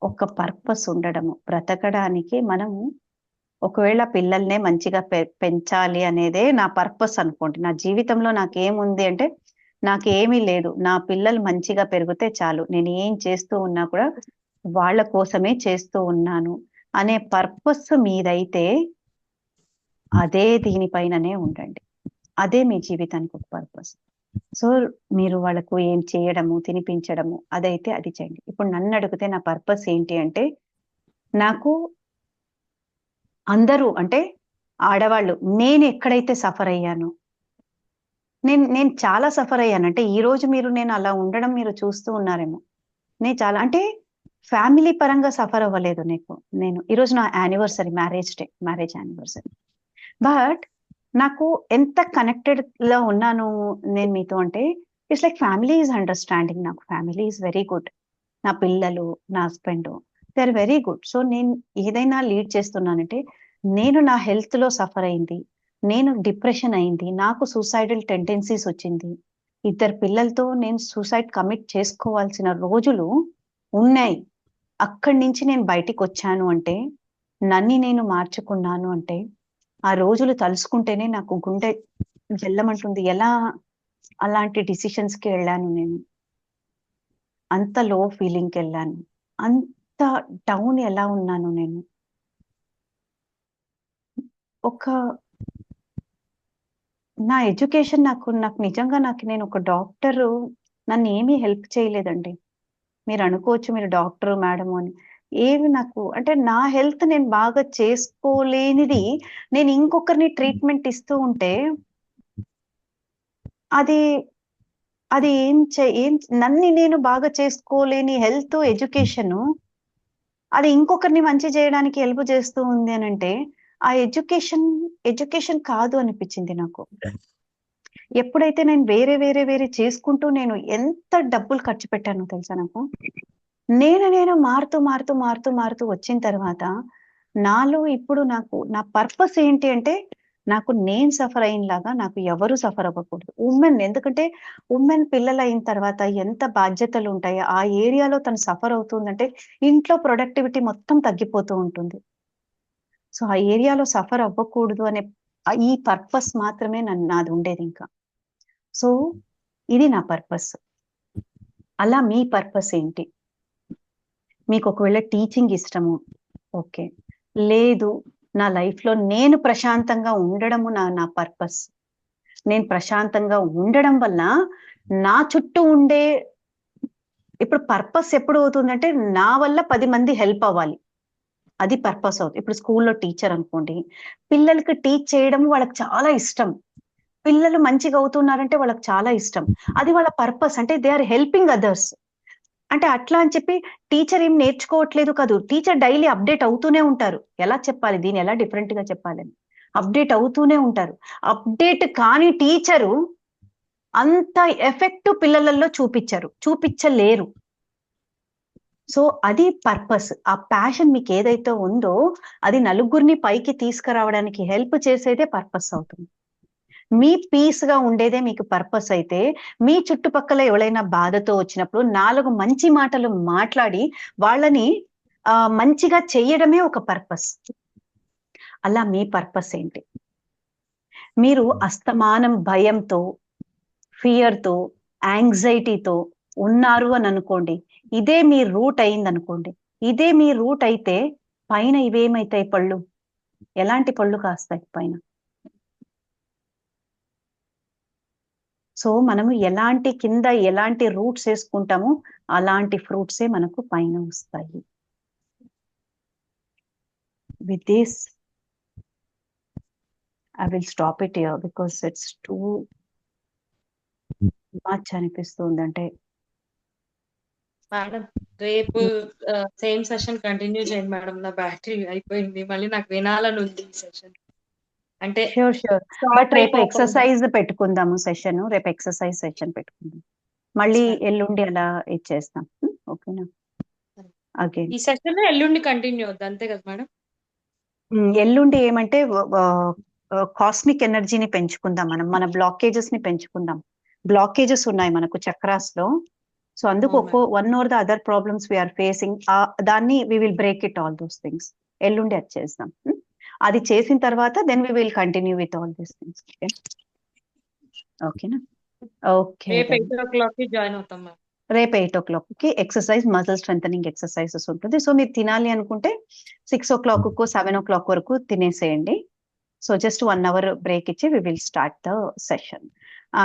[SPEAKER 2] ఒక పర్పస్ ఉండడము, బ్రతకడానికి మనము ఒకవేళ పిల్లల్నే మంచిగా పెంచాలి అనేదే నా పర్పస్ అనుకోండి. నా జీవితంలో నాకేముంది అంటే నాకేమీ లేదు. నా పిల్లలు మంచిగా పెరిగితే చాలు. నేను ఏం చేస్తూ ఉన్నా కూడా వాళ్ళ కోసమే చేస్తూ ఉన్నాను అనే పర్పస్ మీదైతే అదే దీనిపైననే ఉండండి. అదే మీ జీవితానికి ఒక పర్పస్. సో మీరు వాళ్ళకు ఏం చేయడము, తినిపించడము అదైతే అది చేయండి. ఇప్పుడు నన్ను అడిగితే నా పర్పస్ ఏంటి అంటే, నాకు అందరూ అంటే ఆడవాళ్ళు నేను ఎక్కడైతే సఫర్ అయ్యానో, నేను చాలా సఫర్ అయ్యాను. అంటే ఈ రోజు నేను అలా ఉండడం మీరు చూస్తూ ఉన్నారేమో. నేను చాలా అంటే ఫ్యామిలీ పరంగా సఫర్ అవ్వలేదు నేను ఈరోజు నా యానివర్సరీ, మ్యారేజ్ యానివర్సరీ. బట్ నాకు ఎంత కనెక్టెడ్ లో ఉన్నాను నేను మీతో అంటే, it's like family is understanding. నాకు ఫ్యామిలీ ఈజ్ వెరీ గుడ్. నా పిల్లలు, నా husband, they are very good. So నేను ఏదైనా లీడ్ చేస్తున్నానంటే, నేను నా హెల్త్ లో సఫర్ అయింది, నేను డిప్రెషన్ అయింది, నాకు సూసైడల్ టెండెన్సీస్ వచ్చింది, 2 పిల్లలతో నేను సూసైడ్ కమిట్ చేసుకోవాల్సిన రోజులు ఉన్నాయి. అక్కడి నుంచి నేను బయటికి వచ్చాను అంటే, నన్ను నేను మార్చుకున్నాను అంటే, ఆ రోజులు తలుసుకుంటేనే నాకు గుండె జల్లమంటుంది. ఎలా అలాంటి డిసిషన్స్ కి వెళ్ళాను నేను, అంత లో ఫీలింగ్ కి వెళ్ళాను, అంత డౌన్ ఎలా ఉన్నాను నేను. ఒక నా ఎడ్యుకేషన్ నాకు నిజంగా నేను ఒక డాక్టరు నన్ను ఏమీ హెల్ప్ చేయలేదండి. మీరు అనుకోవచ్చు మీరు డాక్టర్ మేడం అని. ఏమి నాకు అంటే నా హెల్త్ నేను బాగా చేసుకోలేనిది నేను ఇంకొకరిని ట్రీట్మెంట్ ఇస్తూ ఉంటే అది అది ఏం నన్ను నేను బాగా చేసుకోలేని హెల్త్, ఎడ్యుకేషన్ అది ఇంకొకరిని మంచి చేయడానికి హెల్ప్ చేస్తూ ఉంది అని అంటే, ఆ ఎడ్యుకేషన్ కాదు అనిపించింది నాకు. ఎప్పుడైతే నేను వేరే చేసుకుంటూ నేను ఎంత డబ్బులు ఖర్చు పెట్టానో తెలుసా నాకు. నేను మారుతూ వచ్చిన తర్వాత నాలో ఇప్పుడు నా పర్పస్ ఏంటి అంటే, నాకు నేను సఫర్ అయినలాగా నాకు ఎవరు సఫర్ అవ్వకూడదు. ఎందుకంటే ఉమెన్ పిల్లలు అయిన తర్వాత ఎంత బాధ్యతలు ఉంటాయి. ఆ ఏరియాలో తను సఫర్ అవుతుందంటే ఇంట్లో ప్రొడక్టివిటీ మొత్తం తగ్గిపోతూ ఉంటుంది. సో ఆ ఏరియాలో సఫర్ అవ్వకూడదు అనే ఈ పర్పస్ మాత్రమే నాది ఉండేది ఇంకా. సో ఇది నా పర్పస్. అలా మీ పర్పస్ ఏంటి? మీకు ఒకవేళ టీచింగ్ ఇష్టము, ఓకే. లేదు, నా లైఫ్ లో నేను ప్రశాంతంగా ఉండడము నా పర్పస్. నేను ప్రశాంతంగా ఉండడం వల్ల నా చుట్టూ ఉండే, ఇప్పుడు పర్పస్ ఎప్పుడు అవుతుందంటే నా వల్ల 10 మంది హెల్ప్ అవ్వాలి, అది పర్పస్ అవుతుంది. ఇప్పుడు స్కూల్లో టీచర్ అనుకోండి, పిల్లలకి టీచ్ చేయడం వాళ్ళకి చాలా ఇష్టం, పిల్లలు మంచిగా అవుతున్నారంటే వాళ్ళకి చాలా ఇష్టం, అది వాళ్ళ పర్పస్. అంటే దే ఆర్ హెల్పింగ్ అదర్స్. అంటే అట్లా అని చెప్పి టీచర్ ఏం నేర్చుకోవట్లేదు కాదు, టీచర్ డైలీ అప్డేట్ అవుతూనే ఉంటారు. ఎలా చెప్పాలి దీన్ని, ఎలా డిఫరెంట్ గా చెప్పాలని, అప్డేట్ అవుతూనే ఉంటారు. అప్డేట్ కాని టీచరు అంత ఎఫెక్ట్ పిల్లలలో చూపించలేరు. సో అది పర్పస్. ఆ ప్యాషన్ మీకు ఏదైతే ఉందో అది నలుగురిని పైకి తీసుకురావడానికి హెల్ప్ చేసేదే పర్పస్ అవుతుంది. మీ పీస్ గా ఉండేదే మీకు పర్పస్ అయితే, మీ చుట్టుపక్కల ఎవరైనా బాధతో వచ్చినప్పుడు 4 మంచి మాటలు మాట్లాడి వాళ్ళని మంచిగా చెయ్యడమే ఒక పర్పస్. అలా మీ పర్పస్ ఏంటి? మీరు అస్తమానం భయంతో, ఫియర్తో, యాంగ్జైటీతో ఉన్నారు అని అనుకోండి, ఇదే మీ రూట్ అయింది అనుకోండి, ఇదే మీ రూట్ అయితే పైన ఇవేమైతాయి? పళ్ళు. ఎలాంటి పళ్ళు కాస్తాయి పైన? సో మనము కింద ఎలాంటి రూట్స్ వేసుకుంటామో అలాంటి ఫ్రూట్సే మనకు పైన వస్తాయి. With this I will stop it here because it's too much అనిపిస్తుంది. అంటే
[SPEAKER 3] మేడం రేపు సేమ్ సెషన్ కంటిన్యూ చేయండి మేడం. నా బ్యాటరీ అయిపోయింది, మళ్ళీ నాకు వినాలని ఉంది ఈ సెషన్. అంటే
[SPEAKER 2] ష్యూర్ బట్ రేపు ఎక్సర్సైజ్ పెట్టుకుందాము సెషన్. రేపు ఎక్సర్సైజ్ సెషన్ పెట్టుకుందాం, మళ్ళీ ఎల్లుండి అలా ఇచ్చేస్తాం. ఓకేనా? అగైన్
[SPEAKER 3] ఈ సెషన్ ఎల్లుండి కంటిన్యూ అవుద్ది అంతే కదా మేడం?
[SPEAKER 2] ఎల్లుండి ఏమంటే కాస్మిక్ ఎనర్జీని పెంచుకుందాం, మన బ్లాకేజెస్ ని పెంచుకుందాం. బ్లాకేజెస్ ఉన్నాయి మనకు చక్రాస్ లో. సో అందుకు one or the other problems we're facing, దాన్ని we will break it all those things. ఎల్లుండి అది చేద్దాం. అది చేసిన తర్వాత then we will continue with all these things. ఓకేనా? ఓకే,
[SPEAKER 3] రేపు 8 o'clock జాయిన్ అవుతాం మ్యామ్.
[SPEAKER 2] రేపు 8 o'clock కి ఎక్సర్సైజ్, మజిల్ స్ట్రెంథనింగ్ ఎక్సర్సైజెస్ ఉంటుంది. సో మీరు తినాలి అనుకుంటే 6 o'clock 7 o'clock వరకు తినేసేయండి. సో జస్ట్ 1 hour బ్రేక్ ఇచ్చి we will start the session.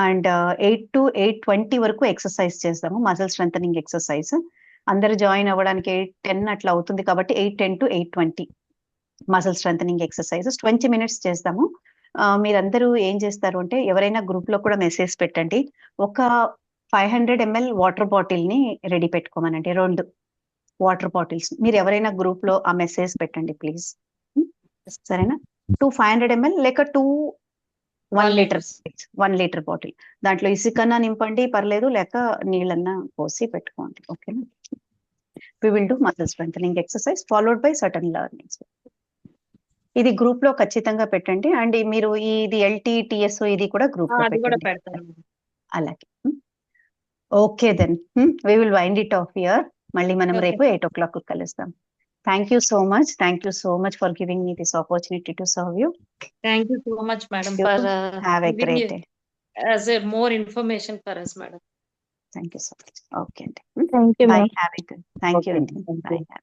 [SPEAKER 2] And 8 to 8:20 వరకు ఎక్సర్సైజ్ చేస్తాము, మజిల్ స్ట్రెంథనింగ్ ఎక్సర్సైజ్. అందరు జాయిన్ అవ్వడానికి 8:10 అట్లా అవుతుంది కాబట్టి 8:10 to 8:20 muscle strengthening exercises 20 minutes చేస్తాము. మీరందరూ ఏం చేస్తారు అంటే ఎవరైనా గ్రూప్ లో కూడా మెసేజ్ పెట్టండి, ఒక 500 ml వాటర్ బాటిల్ ని రెడీ పెట్టుకోమనండి, 2 వాటర్ బాటిల్స్. మీరు ఎవరైనా గ్రూప్ లో ఆ మెసేజ్ పెట్టండి ప్లీజ్. సరేనా? 500 ml లేక 1 liter 1 liter బాటిల్. దాంట్లో ఇసుకన్నా నింపండి పర్లేదు, లేక నీళ్ళన్నా పోసి పెట్టుకోండి. ఓకేనా? We will do muscle strengthening exercise followed by certain learnings. ఇది గ్రూప్ లో ఖచ్చితంగా పెట్టండి. అండ్ మీరు ఇది ఎల్టీ టిఎస్ఓ ఇది కూడా గ్రూప్ లో
[SPEAKER 3] అది కూడా
[SPEAKER 2] పెట్టండి.
[SPEAKER 3] పెడతాను.
[SPEAKER 2] అలాగే. Okay then we will wind it off here. మళ్ళీ మనం
[SPEAKER 3] Okay.
[SPEAKER 2] రేపు 8 o'clock కలుస్తాం. Thank you so much for giving me this opportunity to serve you.
[SPEAKER 3] Thank you so much, madam,
[SPEAKER 2] You
[SPEAKER 3] for
[SPEAKER 2] have a
[SPEAKER 3] giving
[SPEAKER 2] great
[SPEAKER 3] it
[SPEAKER 2] day.
[SPEAKER 3] as a more information for us, madam.
[SPEAKER 2] Thank you so much. Okay అండి,
[SPEAKER 4] thank you
[SPEAKER 2] bye.
[SPEAKER 4] Ma'am.
[SPEAKER 2] Have a good. Thank you
[SPEAKER 5] Okay.
[SPEAKER 2] అండి,
[SPEAKER 5] Thank you.
[SPEAKER 2] బై.